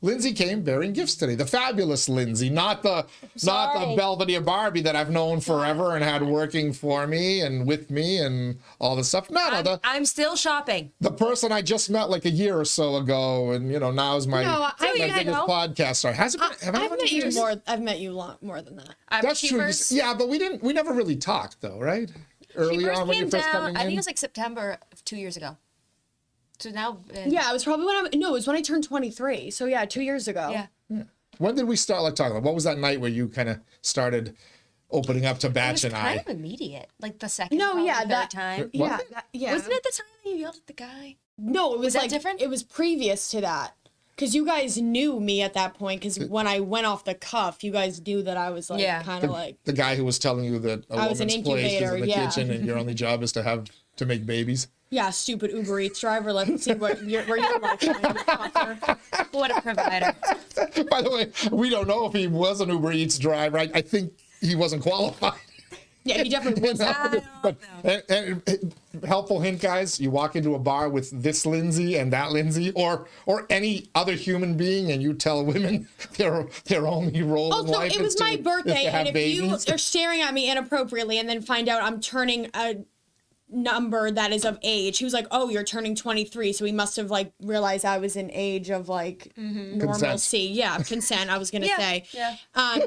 Lindsay came bearing gifts today. The fabulous Lindsay, not the Belvedere Barbie that I've known forever and had working for me and with me and all this stuff. No, I'm still shopping. the person I just met like a year or so ago, and now is my biggest podcast star. Has it been? I've met you more. I've met you more than that. That's true. Yeah, but we never really talked though, right? Early on when you first coming in. I think it was like September of 2 years ago. So now. Yeah, it was probably it was when I turned 23. So yeah, 2 years ago. Yeah. When did we start talking about? What was that night where you kind of started opening up to Batch and I? It was kind of immediate, like the second. No, probably yeah, third that time. Yeah, yeah. Wasn't it the time that you yelled at the guy? No, it was that like different? It was previous to that. Because you guys knew me at that point. Because when I went off the cuff, you guys knew that I was kind of like the guy who was telling you that a I was an woman's place is incubator, in the yeah. kitchen and your only job is to make babies. Yeah, stupid Uber Eats driver. Let's see where your life is. Fucker. What a provider. By the way, we don't know if he was an Uber Eats driver. I think he wasn't qualified. Yeah, he definitely was. And helpful hint, guys, you walk into a bar with this Lindsay and that Lindsay, or any other human being, and you tell women their only role in Also, life it was my birthday, and if babies. you are staring at me inappropriately and then find out I'm turning a number that is of age, he was like, "Oh, you're turning 23," so he must have like realized I was in age of like normalcy. Yeah, consent. I was gonna say. Yeah.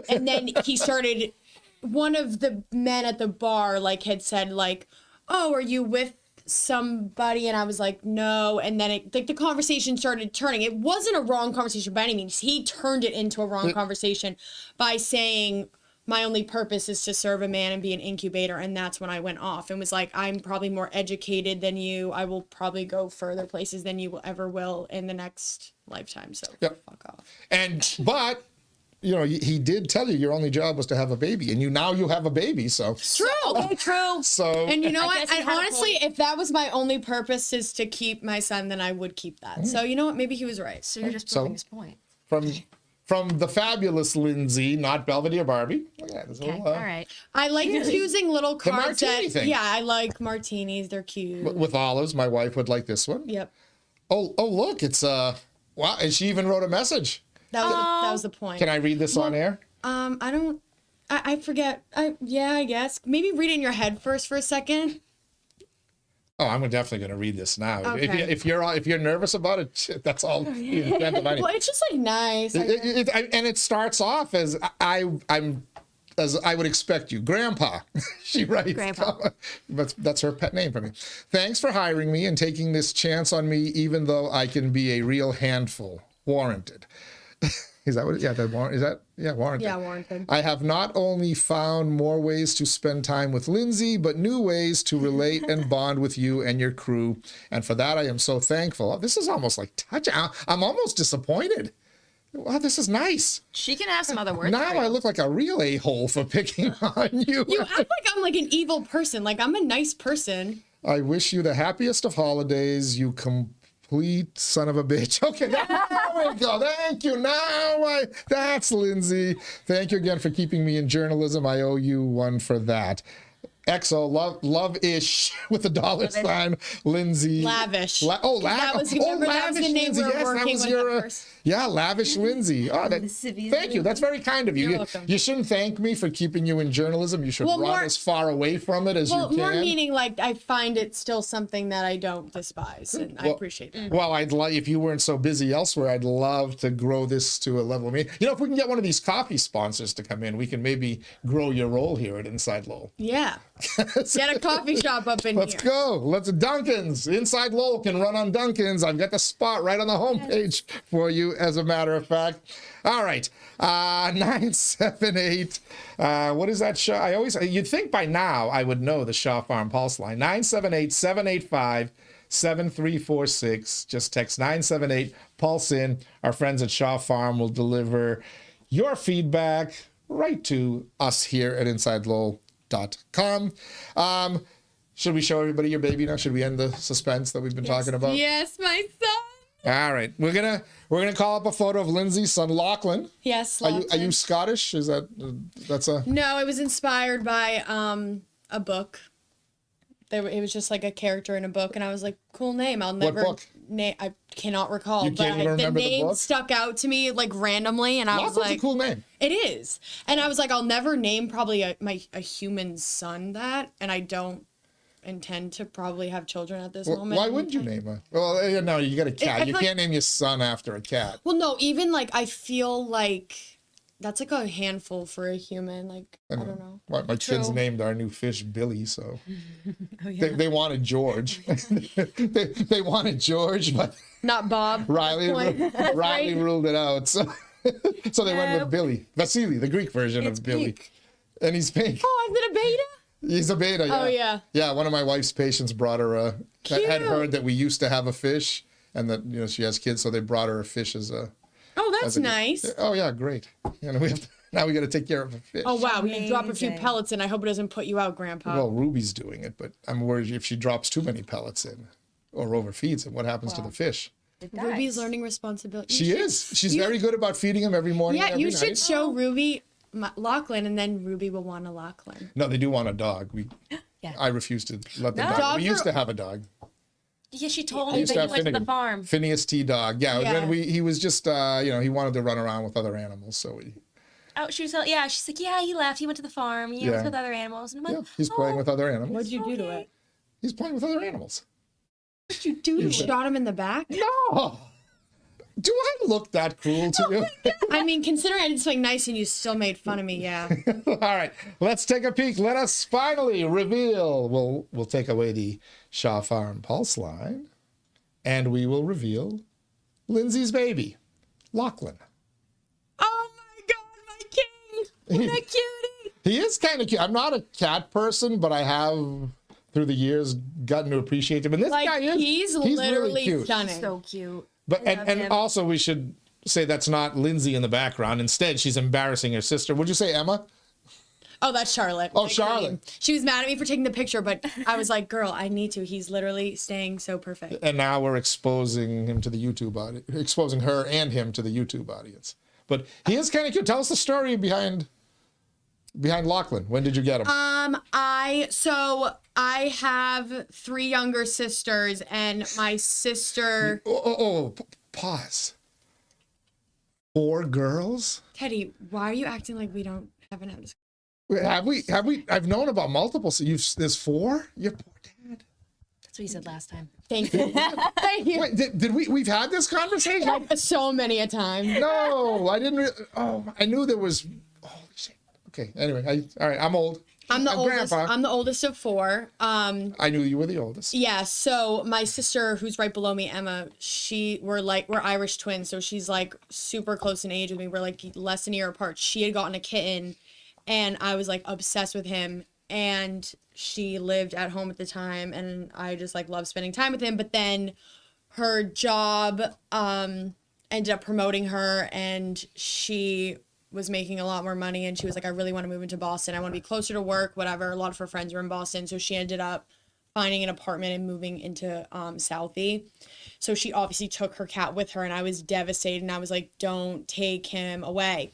And then he started. One of the men at the bar like had said like, "Oh, are you with somebody?" And I was like, "No." And then the conversation started turning. It wasn't a wrong conversation by any means. He turned it into a wrong conversation by saying, "My only purpose is to serve a man and be an incubator." And that's when I went off and was like, "I'm probably more educated than you. I will probably go further places than you will ever will in the next lifetime. So fuck off." But you know, he did tell you your only job was to have a baby, and now you have a baby. So True. Okay, true. So And you know I what? guess he And had a honestly, point. if that was my only purpose is to keep my son, then I would keep that. So you know what? Maybe he was right. So you're just proving his point. from the fabulous Lindsay, not Belvedere Barbie. Look at that. There's a Okay. little, All right. I like choosing little cards martini thing. Yeah, I like martinis. They're cute. with olives. My wife would like this one. Yep. Oh, look, it's wow, and she even wrote a message. That was the point. Can I read this on air? I forget. Yeah, I guess. Maybe read it in your head first for a second. Oh, I'm definitely going to read this now. Okay. If you're nervous about it, shit, that's all. Well, it's just like nice. And it starts off as I'm as I would expect you, Grandpa. She writes. Grandpa. That's her pet name for me. Thanks for hiring me and taking this chance on me, even though I can be a real handful. Warranted. Is that what? Yeah, warranted. Yeah, warranted. I have not only found more ways to spend time with Lindsay, but new ways to relate and bond with you and your crew. And for that, I am so thankful. Oh, this is almost like touching. I'm almost disappointed. Wow, this is nice. She can have some other words. Now I look like a real a-hole for picking on you. You act like I'm like an evil person. Like I'm a nice person. I wish you the happiest of holidays, you complete son of a bitch. Okay, there we go. Thank you. That's Lindsay. Thank you again for keeping me in journalism. I owe you one for that. XO, love-ish with a dollar sign, Lindsay. Lavish. Lavish. That was the name we were working with at first. Yeah, lavish Lindsay. Oh, thank you. That's very kind of you. You're welcome. You shouldn't thank me for keeping you in journalism. You should run as far away from it as you can. More meaning like I find it still something that I don't despise, and I appreciate that. Well, I'd like, if you weren't so busy elsewhere, I'd love to grow this to a level. I mean, you know, if we can get one of these coffee sponsors to come in, we can maybe grow your role here at InsideLowell. Yeah. Get a coffee shop up in Let's here. go. Let's Dunkin's. InsideLowell can run on Dunkin's. I've got the spot right on the homepage for you, as a matter of fact. All right. 978. What is that show? You'd think by now I would know the Shaw Farm Pulse line. 978-785-7346. Just text 978 Pulse in. Our friends at Shaw Farm will deliver your feedback right to us here at InsideLowell.com. Should we show everybody your baby now? Should we end the suspense that we've been talking about? Yes, my son. All right, we're gonna call up a photo of Lindsay's son Lachlan. Yes. Are you Scottish? Is that's a? No, it was inspired by a book. It was just like a character in a book, and I was like, cool name. I'll never book? I cannot recall. You can't even remember the name book? stuck out to me like randomly, and I was Lachlan's like, a cool name. It is, and I was like, I'll never name probably a human son that, and I don't intend to probably have children at this moment. Why wouldn't you name her? Well, no, you got a cat. You can't name your son after a cat. Well, no, even like I feel like that's like a handful for a human. Like I don't know. My kids named our new fish Billy, so they wanted George. they wanted George, but Not Bob. Riley Right. ruled it out. So they went with Billy. Vasily, the Greek version of Billy. Pink. And he's pink. Oh, is it a beta? He's a beta, yeah. Oh, yeah. Yeah, one of my wife's patients brought her had heard that we used to have a fish and that she has kids, so they brought her a fish as a Oh, that's nice. Oh yeah, great. We have Now we got to take care of a fish. Oh, wow. You drop a few Amazing. pellets in. I hope it doesn't put you out, Grandpa. Well, Ruby's doing it, but I'm worried if she drops too many pellets in or overfeeds them, what happens to the fish? It Ruby's dies. learning responsibility. She is. She's very good about feeding him every morning. Yeah, and every you should night. show Ruby Lachlan, and then Ruby will want a Lachlan. No, they do want a dog. Yeah. I refuse to let the No. dog. Dogs We used are- to have a dog. Yeah, she told I me used that to he have went to the Finnegan. farm. Phineas T. Dog. Yeah, Yeah. then he was just, he wanted to run around with other animals, so we. Oh, she was yeah. She's like, yeah, he left. He went to the farm. He was Yeah. with other animals. And I'm Yeah, like, he's playing with other animals. What'd you do to it? He's playing with other animals. What'd you do to it? Shot him in the back? No. Do I look that cruel to you? I mean, considering I did something nice and you still made fun of me, yeah. All right, let's take a peek. Let us finally reveal. We'll take away the Shaw Farm pulse line, and we will reveal Lindsay's baby, Lachlan. Oh my God, my king! What a cutie! He is kind of cute. I'm not a cat person, but I have through the years gotten to appreciate him. And this Like, guy is he's really literally cute. stunning. so cute. But I love and him. also we should say that's not Lindsay in the background. Instead, she's embarrassing her sister. Would you say Emma? Oh, that's Charlotte. Oh, my Charlotte. queen. She was mad at me for taking the picture, but I was like, girl, I need to. He's literally staying so perfect. And now we're exposing him to the YouTube audience, exposing her and him to the YouTube audience. But he is kind of cute. Tell us the story behind Lachlan. When did you get him? I have 3 younger sisters, and my sister Pause. 4 girls? Teddy, why are you acting like we haven't had this? Have we? I've known about multiple. So there's 4. Your poor dad. That's what you said last time. Thank you. Thank you. Wait, did we've had this conversation? So many a time. No, I didn't. I knew there was. Holy shit. Okay. Anyway, all right. I'm old. I'm the oldest. Grandpa. I'm the oldest of 4. I knew you were the oldest. Yeah, so my sister, who's right below me, Emma, we're Irish twins, so she's like super close in age with me. We're like less than a year apart. She had gotten a kitten, and I was like obsessed with him, and she lived at home at the time, and I just like loved spending time with him. But then her job ended up promoting her, and she was making a lot more money, and she was like, I really want to move into Boston. I want to be closer to work, whatever. A lot of her friends were in Boston, so she ended up finding an apartment and moving into Southie. So she obviously took her cat with her, and I was devastated, and I was like, don't take him away.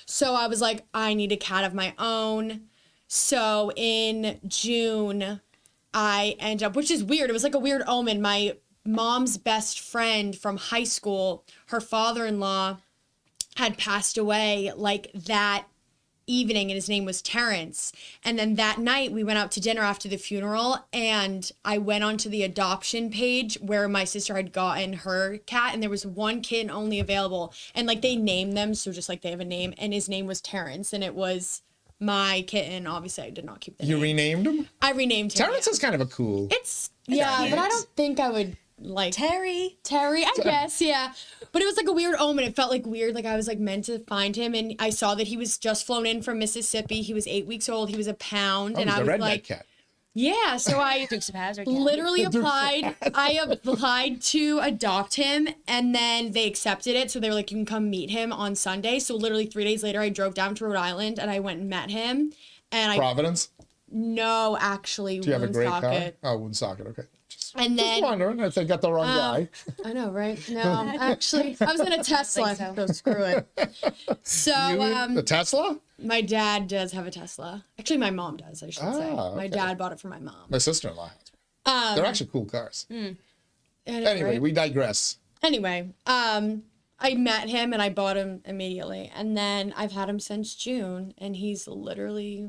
So I was like, I need a cat of my own. So in June, I ended up, which is weird. It was like a weird omen. My mom's best friend from high school, her father-in-law had passed away like that evening, and his name was Terrence. And then that night we went out to dinner after the funeral, and I went onto the adoption page where my sister had gotten her cat, and there was 1 kitten only available, and like they named them, so just like they have a name, and his name was Terrence, and it was my kitten. Obviously I did not keep the You name. renamed him? I renamed him. Terrence is kind of a cool. Yeah, but I don't think I would like Terry, I guess, yeah. But it was like a weird omen. It felt like weird. Like I was like meant to find him, and I saw that he was just flown in from Mississippi. He was 8 weeks old. He was a pound, and he's I a was redneck like, cat. yeah. So I Dukes of Hazzard. cat. literally applied. I applied to adopt him, and then they accepted it. So they were like, you can come meet him on Sunday. So literally 3 days later, I drove down to Rhode Island, and I went and met him. And Providence? no, actually, Do you have a great car? Woonsocket. Oh, Woonsocket. Okay. And Just then wondering if they got the wrong guy. I know, right? No, actually, I was in a Tesla. so. So screw it. So, The Tesla? my dad does have a Tesla. Actually, my mom does, I should say. Ah, My okay. dad bought it for my mom. My sister-in-law has one. They're actually cool cars. Anyway, Right? we digress. Anyway, I met him and I bought him immediately. And then I've had him since June, and he's literally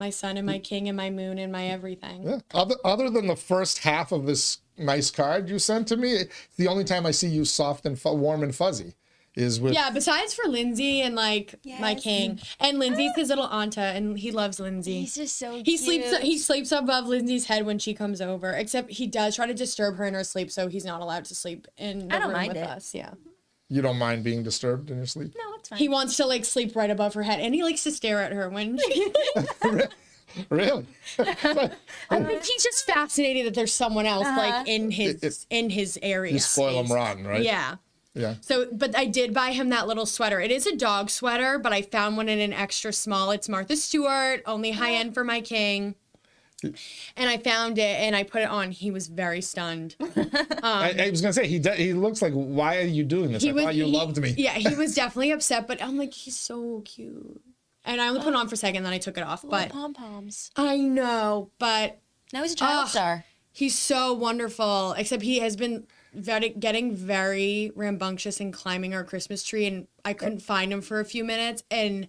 my sun and my king and my moon and my everything. Yeah. Other than the first half of this nice card you sent to me, it's the only time I see you soft and warm and fuzzy is with. Yeah, besides for Lindsay and like my Yes. king. And Lindsay's his little anta, and he loves Lindsay. He's just so He cute. sleeps above Lindsay's head when she comes over. Except he does try to disturb her in her sleep, so he's not allowed to sleep in the I don't room mind with it. us. Yeah. You don't mind being disturbed in your sleep? No, it's fine. He wants to like sleep right above her head, and he likes to stare at her when she, Really? I think he's just fascinated that there's someone else like in his area. You spoil them rotten, right? Yeah. Yeah. So, but I did buy him that little sweater. It is a dog sweater, but I found one in an extra small. It's Martha Stewart, only high end for my king. And I found it and I put it on. He was very stunned. I was gonna say he looks like, why are you doing this? I thought you loved me. Yeah, he was definitely upset, but I'm like, he's so cute. And I only put it on for a second, then I took it off. But pom poms. I know, but Now he's a child star. he's so wonderful. Except he has been getting very rambunctious and climbing our Christmas tree, and I couldn't find him for a few minutes, and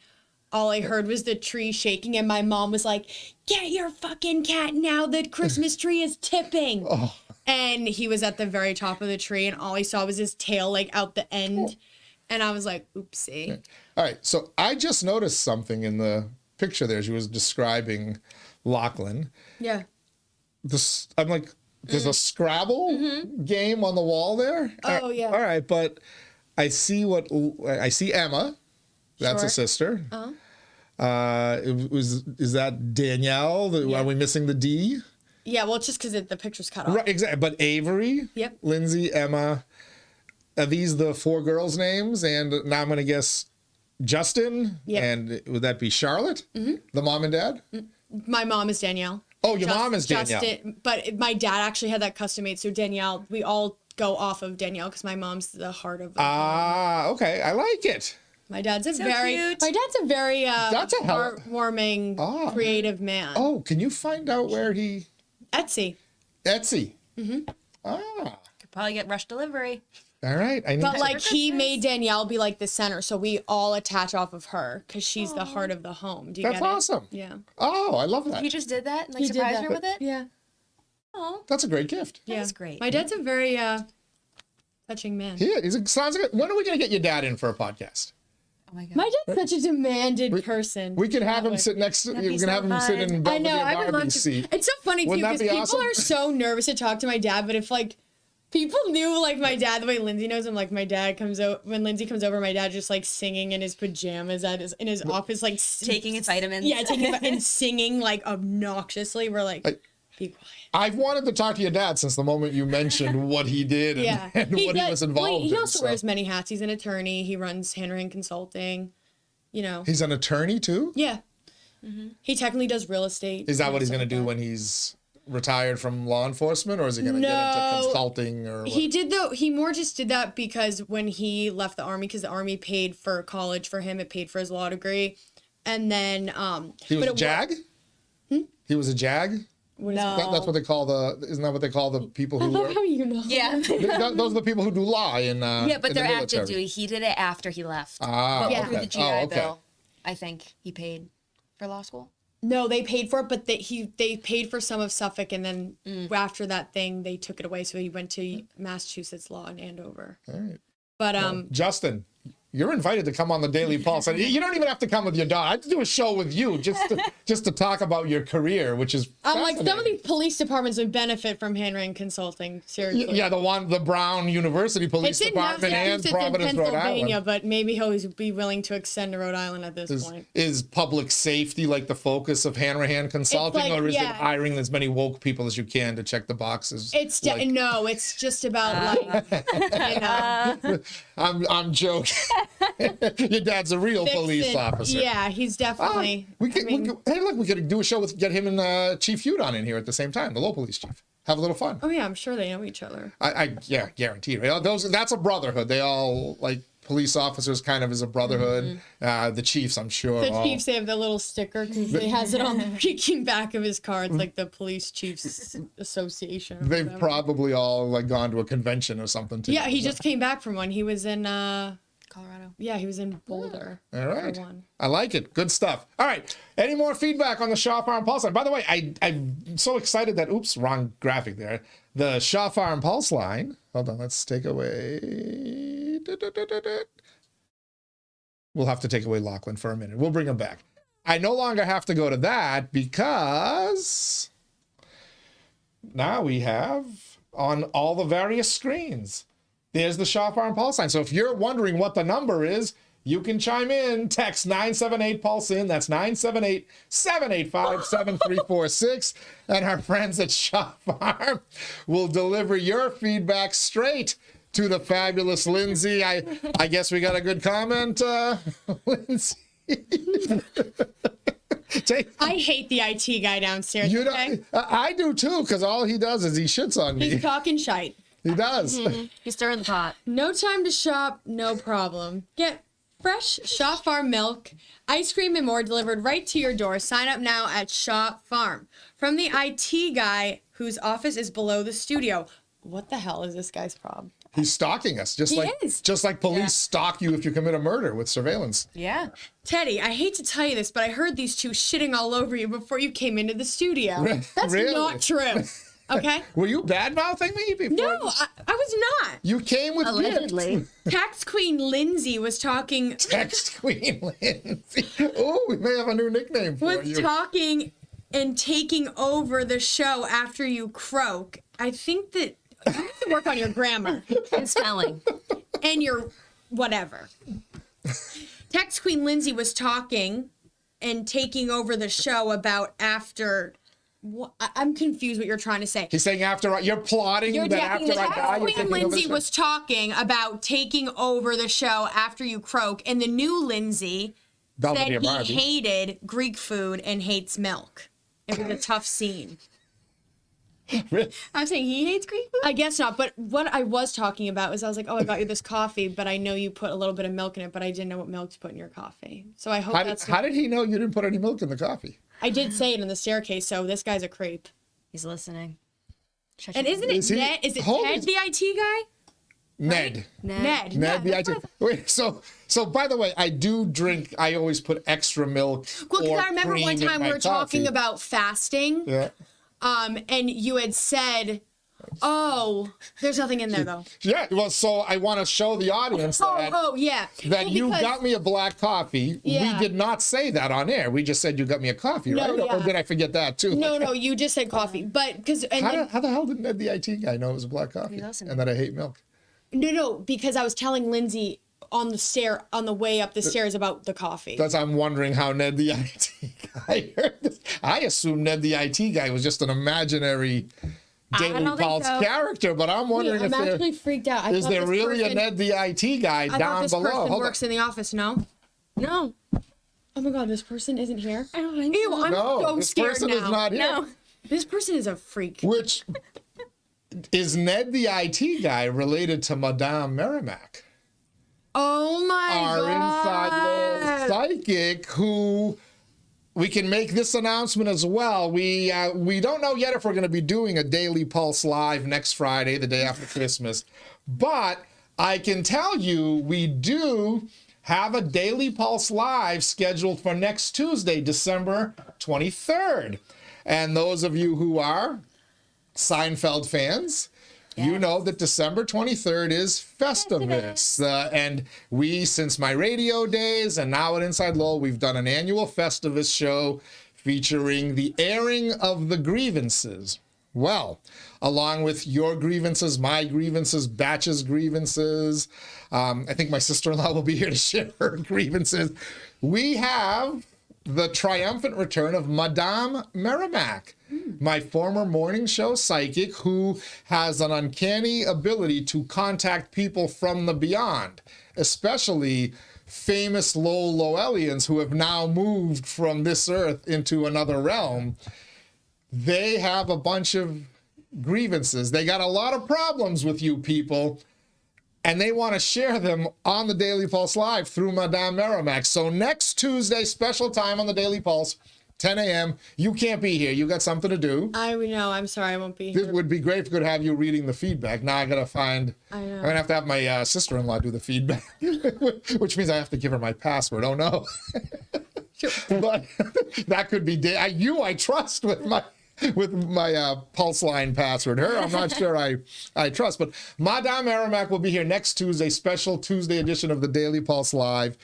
all I heard was the tree shaking, and my mom was like, "Get your fucking cat now, the Christmas tree is tipping." And he was at the very top of the tree, and all I saw was his tail like out the end. And I was like, oopsie. All right, so I just noticed something in the picture there. She was describing Lachlan. Yeah. I'm like, there's a Scrabble game on the wall there? Oh, yeah. All right, but I see Emma. That's Sure. a sister. Uh-huh. Is that Danielle? Are we missing the D? Yeah, well, it's just because the picture's cut off. Right, exactly. But Avery, Yep. Lindsay, Emma. Are these the 4 girls' names? And now I'm going to guess Justin. Yep. And would that be Charlotte? The mom and dad? My mom is Danielle. Oh, your mom is Danielle. But my dad actually had that custom made. So Danielle, we all go off of Danielle because my mom's the heart of the Okay. I like it. My dad's a So very cute. That's a hell- heartwarming, creative man. Oh, can you find out where he... Etsy. Etsy. Could probably get rush delivery. All right. I need But to- like he made Danielle be like the center, so we all attach off of her because she's the heart of the home. Do you That's get it? awesome. Yeah. Oh, I love that. He just did that and like He did surprised that. her with it. Yeah. Oh, That's a great gift. Yeah. is great. My dad's a very touching man. Yeah, sounds like when are we going to get your dad in for a podcast? oh my god. My dad's such a demanded person. We can have him That sit way. next to That'd you. be We can so have him sit fun. in I know. Belvedere I would love Barbie's to. seat. It's so funny too Wouldn't that because be people awesome? are so nervous to talk to my dad, but if like people knew like my dad the way Lindsay knows him, like my dad comes out when Lindsay comes over, my dad just like singing in his pajamas in his office, like Taking his vitamins. Yeah, and singing like obnoxiously. We're like, be quiet. I've wanted to talk to your dad since the moment you mentioned what he did and, Yeah, and what he does- was involved well, he in. also so. wears many hats. He's an attorney. He runs hand consulting. You know. He's an attorney too? Yeah. He technically does real estate. Is that what he's stuff going to do like when he's retired from law enforcement, or is he going to get into No. consulting? Or what? He more just did that because when he left the army, because the army paid for college for him, it paid for his law degree, and then He was but a JAG? He was a JAG? what is No. it? That's what they call isn't that what they call the people I who love are, how you know. Yeah. those are the people who do law in Yeah, but in they're the active military. duty. He did it after he left. Ah, But through okay. the GI Oh, okay. Bill, I think he paid for law school. No, they paid for it, but they paid for some of Suffolk, and then after that thing, they took it away. So he went to Massachusetts Law in Andover. All right. But Justin, you're invited to come on the Daily Pulse. And you don't even have to come with your dog. I have to do a show with you just to talk about your career, which is I'm like, some of fascinating. these police departments would benefit from handwriting consulting. Seriously. Yeah, the Brown University Police It's in Department and Massachusetts and Providence, Rhode Pennsylvania, Island. but maybe he'll be willing to extend to Rhode Island at this point. Is public safety like the focus of hand-to-hand consulting, like, or is it yeah. hiring as many woke people as you can to check the boxes? It's like, no, it's just about like you know, I'm joking. Your dad's a real police fixing- officer. Yeah, he's definitely. We could, I mean, hey, look, we could do a show with get him and Chief Udon in here at the same time, the local police chief. Have a little fun. oh yeah, I'm sure they know each other. Yeah, guaranteed. Right? That's a brotherhood. They all like police officers kind of is a brotherhood. The chiefs, I'm sure. The all- chiefs, they have the little sticker because he has it on the freaking back of his car. It's like the Police Chiefs Association. or They've whatever. probably all like gone to a convention or something. Yeah, he just came back from one. He was in Colorado. yeah, he was in Boulder. All right. for one. I like it. Good stuff. All right. Any more feedback on the Shaw Farm Pulse line? By the way, I'm so excited that, oops, wrong graphic there. The Shaw Farm Pulse line. Hold on. Let's take away. We'll have to take away Lachlan for a minute. We'll bring him back. I no longer have to go to that because now we have on all the various screens. There's the Shaw Farm Pulse line. So if you're wondering what the number is, you can chime in. Text 978 Pulse in. That's 978-785-7346. And our friends at Shaw Farm will deliver your feedback straight to the fabulous Lindsay. I guess we got a good comment, Lindsay. I hate the IT guy downstairs. You Okay? know, I do too, because all he does is he shits on me. He's talking shite. He does. He's stirring the pot. No time to shop, no problem. Get fresh Shaw Farm milk, ice cream, and more delivered right to your door. Sign up now at Shaw Farm. From the IT guy whose office is below the studio. What the hell is this guy's problem? He's stalking us, just He like police stalk you if you commit a murder with surveillance. Yeah. Teddy, I hate to tell you this, but I heard these two shitting all over you before you came into the studio. That's Really? not true. Okay? Were you bad-mouthing me before? No, I was not. You came with Allegedly. Tax Queen Lindsay was talking. Text Queen Lindsay. Oh, we may have a new nickname for Was you. talking and taking over the show after you croak. I think that you have to work on your grammar And spelling. and your whatever. Tax Queen Lindsay was talking and taking over the show about after. I'm confused what you're trying to say. He's saying you're plotting that after I die, you're Queen taking over the Lindsay show. was talking about taking over the show after you croak, and the new Lindsay said Belvedere he Barbie. hated Greek food and hates milk. It was a tough scene. I'm saying he hates Greek food? I guess not, but what I was talking about is I was like, oh, I got you this coffee, but I know you put a little bit of milk in it, but I didn't know what milk to put in your coffee. So I hope How did he know you didn't put any milk in the coffee? I did say it in the staircase, so this guy's a creep. He's listening. And isn't it Is he- Ned? Is it hold Ted, his- the IT guy? Ned. Ned. Ned, the Yeah, IT. Wait, so by the way, I do drink. I always put extra milk. well, because or I remember cream one in time we my were talking coffee. about fasting, Yeah. and you had said, oh, there's nothing in there, though. Yeah. Well, so I want to show the audience that Yeah. that Well, you because- got me a black coffee. Yeah. We did not say that on air. We just said you got me a coffee, No, right? Or yeah. did I forget that too? No, you just said coffee. But, because, How the hell did Ned the IT guy know it was a black coffee listening. and that I hate milk? No, because I was telling Lindsay on the way up the stairs about the coffee. That's I'm wondering how Ned the IT guy heard this. I assume Ned the IT guy was just an imaginary Daily don't think Pulse so. character, but I'm wondering I'm if actually freaked out. I is thought there this really a person- Ned the IT guy I thought down this below? person Hold on. works in the office, no? No. Oh my god, this person isn't here? I don't think Ew, so. I'm No, so this scared person now. is not here. No. This person is a freak. Which is Ned the IT guy related to Madame Merrimack? Oh my Our god. inside little psychic, who we can make this announcement as well. We don't know yet if we're going to be doing a Daily Pulse Live next Friday, the day after Christmas, but I can tell you we do have a Daily Pulse Live scheduled for next Tuesday, December 23rd. And those of you who are Seinfeld fans, you know that December 23rd is Festivus. And we, since my radio days and now at Inside Lowell, we've done an annual Festivus show featuring the airing of the grievances. Well, along with your grievances, my grievances, Batch's grievances, I think my sister-in-law will be here to share her grievances. We have the triumphant return of Madame Merrimack, my former morning show psychic who has an uncanny ability to contact people from the beyond, especially famous Lowellians who have now moved from this earth into another realm. They have a bunch of grievances. They got a lot of problems with you people, and they want to share them on the Daily Pulse Live through Madame Merrimack. So next Tuesday, special time on the Daily Pulse, 10 a.m. You can't be here. You got something to do. I know, I'm sorry, I won't be It here. would be great if we could have you reading the feedback. Now I got to find, I know. I'm going to have my sister-in-law do the feedback, which means I have to give her my password. Oh, no. But that could be, I trust with my Pulse Line password. Her, I'm not sure I trust. But Madame Merrimack will be here next Tuesday, special Tuesday edition of the Daily Pulse Live,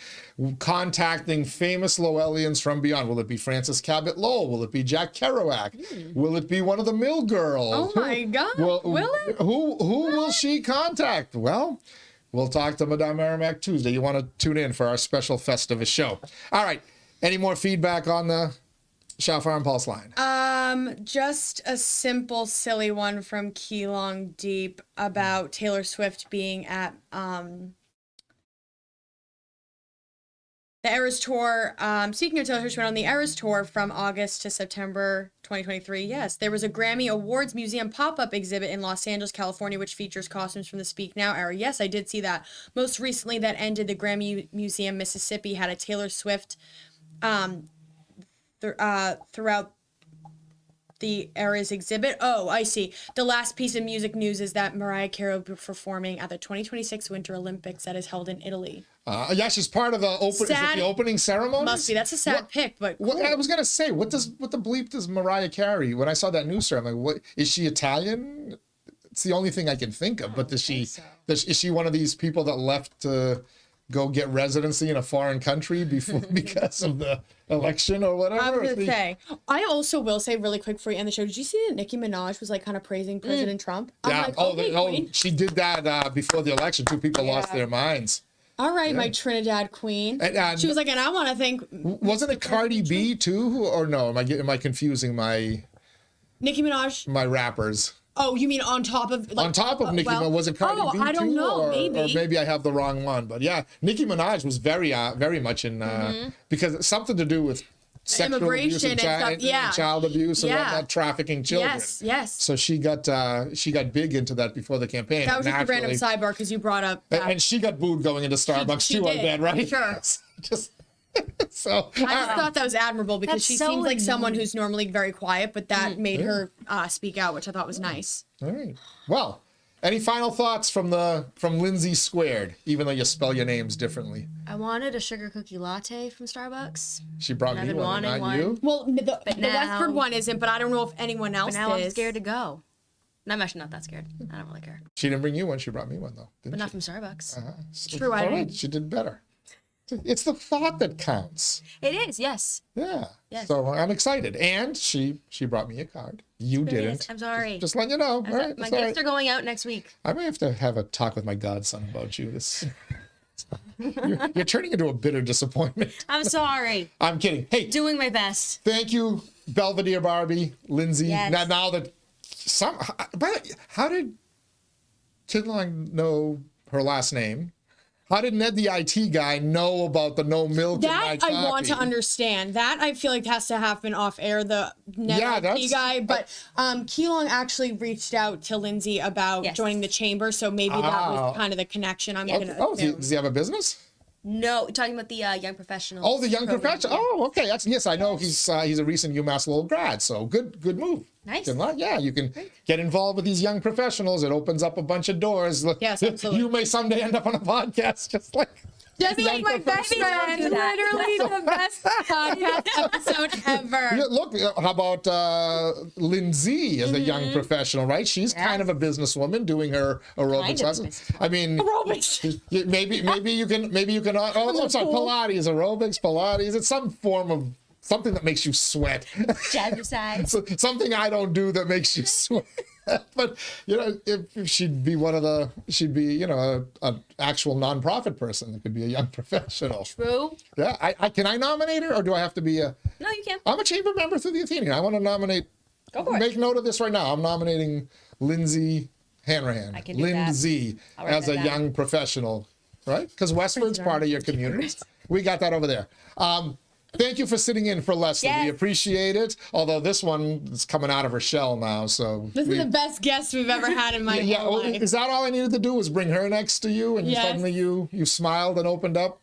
contacting famous Lowellians from beyond. Will it be Frances Cabot Lowell? Will it be Jack Kerouac? Will it be one of the Mill Girls? Oh my god, will it? Who will she contact? Well, we'll talk to Madame Merrimack Tuesday. You want to tune in for our special Festivus show. All right. Any more feedback on the Shaw Farm Pulse line. Just a simple, silly one from 𝐃𝐚𝐢𝐥𝐲 about Taylor Swift being at the Eras Tour. Speaking of Taylor Swift on the Eras Tour from August to September 2023, yes, there was a Grammy Awards Museum pop-up exhibit in Los Angeles, California, which features costumes from the Speak Now era. Yes, I did see that. Most recently, that ended. The Grammy Museum Mississippi had a Taylor Swift throughout the Eras exhibit. Oh, I see. The last piece of music news is that Mariah Carey will be performing at the 2026 Winter Olympics that is held in Italy. Yeah, she's part of the is it the opening ceremony. Must be. That's a sad pick, but cool. What I was gonna say, what the bleep does Mariah Carey? When I saw that news story, I'm like, what is she Italian? It's the only thing I can think of. But is she one of these people that left to go get residency in a foreign country because of the election or whatever? I was gonna say. I also will say really quick before you end the show. Did you see that Nicki Minaj was like kind of praising President Trump? Yeah. Queen. She did that before the election. Two people lost their minds. All right, my Trinidad queen. And she was like, and I want to thank. Wasn't it Cardi B too, or no? Am I confusing my Nicki Minaj? My rappers. Oh, you mean on top of Nicki Minaj? Was it Cardi B too? I don't know. Or maybe I have the wrong one. But yeah, Nicki Minaj was very much in because it's something to do with sexual abuse and child abuse and whatnot, trafficking children. Yes. So she got big into that before the campaign. That was just a random sidebar because you brought up. And she got booed going into Starbucks too, I bet, right? Sure. So I just thought that was admirable because she seems like someone who's normally very quiet, but that made her speak out, which I thought was nice. All right. Well, any final thoughts from Lindsay Squared, even though you spell your names differently? I wanted a sugar cookie latte from Starbucks. She brought me one, not you? Well, the Westford one isn't, but I don't know if anyone else is. Now I'm scared to go. I'm actually not that scared. I don't really care. She didn't bring you one. She brought me one, though. But not from Starbucks. True, I didn't. She did better. It's the thought that counts. It is, yes. Yeah. Yes. So I'm excited. And she brought me a card. You didn't. I'm sorry. Just letting you know. All right, my gifts are going out next week. I may have to have a talk with my godson about you. You're turning into a bitter disappointment. I'm sorry. I'm kidding. Hey. Doing my best. Thank you, Belvedere Barbie, Lindsay. Yes. Now that how did 𝐃𝐚𝐢𝐥𝐲 know her last name? How did Ned the IT guy know about the no milk in my copy? I want to understand. That I feel like has to happen off air, the Ned IT guy. But 𝐃𝐚𝐢𝐥𝐲 actually reached out to Lindsay about joining the chamber, so maybe that was kind of the connection. I'm gonna assume. Does he have a business? No, talking about the young professionals. Oh, the young professional. Oh, okay. Yes, I know he's a recent UMass Lowell grad. So good move. Nice. Yeah, you can get involved with these young professionals. It opens up a bunch of doors. Yes, absolutely. You may someday end up on a podcast just like my best friend. Literally the best podcast episode ever. Yeah, look, how about Lindsay as a young professional, right? She's kind of a businesswoman doing her aerobics lessons. I mean, aerobics. Maybe you can. Oh, I'm sorry, Pilates, aerobics, Pilates. It's some form of something that makes you sweat. Exercise. Something I don't do that makes you sweat. But if she'd be an actual nonprofit person that could be a young professional. True. Yeah, I can I nominate her, or do I have to be a? No, you can. I'm a chamber member through the Athenian. I want to nominate. Go for it. Make note of this right now. I'm nominating Lindsay Hanrahan. I can do Lindsay as a young professional, right? Because Westford's part of your community. We got that over there. Thank you for sitting in for Leslie. Yes. We appreciate it. Although this one is coming out of her shell now, so this is the best guest we've ever had in my whole life. Is that all I needed to do? Was bring her next to you, and suddenly you smiled and opened up?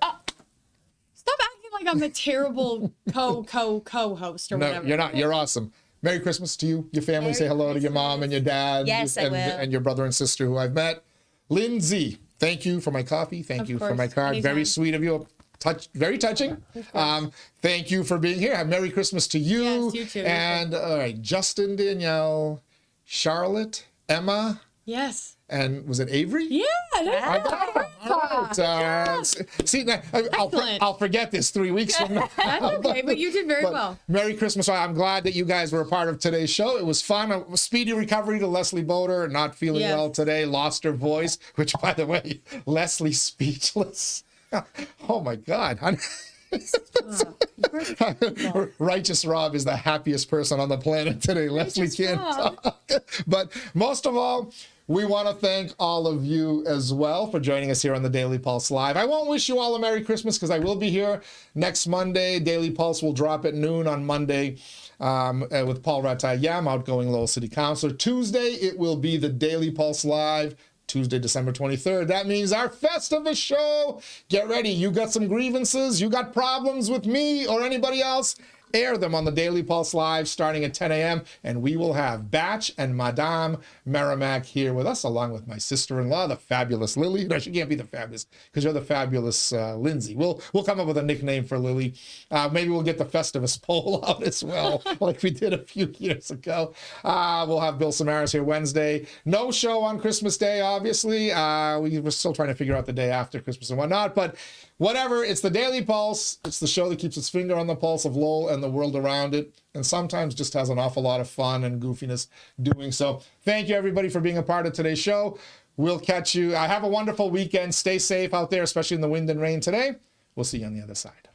Stop acting like I'm a terrible co-host or whatever. No, you're not. You're awesome. Merry Christmas to you, your family. Say hello to your mom and your dad. Yes, I will. And your brother and sister who I've met. Lindsay, thank you for my coffee. Thank you for my card. Anytime. Very sweet of you. Very touching. Thank you for being here. Have Merry Christmas to you. Yes, you too. And all right, Justin, Danielle, Charlotte, Emma. Yes. And was it Avery? Yeah. I got it. See, now, I'll forget this 3 weeks from now. That's okay, but you did very well. Merry Christmas. I'm glad that you guys were a part of today's show. It was fun. A speedy recovery to Leslie Boder, not feeling well today, lost her voice, which, by the way, Leslie's speechless. Oh, my God. Righteous Rob is the happiest person on the planet today. Leslie can't talk. But most of all, we want to thank all of you as well for joining us here on the Daily Pulse Live. I won't wish you all a Merry Christmas because I will be here next Monday. Daily Pulse will drop at noon on Monday with Paul Ratayam, outgoing Lowell City Councilor. Tuesday, it will be the Daily Pulse Live. Tuesday, December 23rd. That means our Festivus show. Get ready. You got some grievances? You got problems with me or anybody else? Air them on the Daily Pulse Live starting at 10 a.m. And we will have Batch and Madame Merrimack here with us, along with my sister-in-law, the fabulous Lily. No, she can't be the fabulous because you're the fabulous Lindsay. We'll come up with a nickname for Lily. Maybe we'll get the Festivus poll out as well, like we did a few years ago. We'll have Bill Samaras here Wednesday. No show on Christmas Day, obviously. We're still trying to figure out the day after Christmas and whatnot, but whatever, it's the Daily Pulse. It's the show that keeps its finger on the pulse of Lowell and the world around it, and sometimes just has an awful lot of fun and goofiness doing so. Thank you, everybody, for being a part of today's show. We'll catch you. Have a wonderful weekend. Stay safe out there, especially in the wind and rain today. We'll see you on the other side.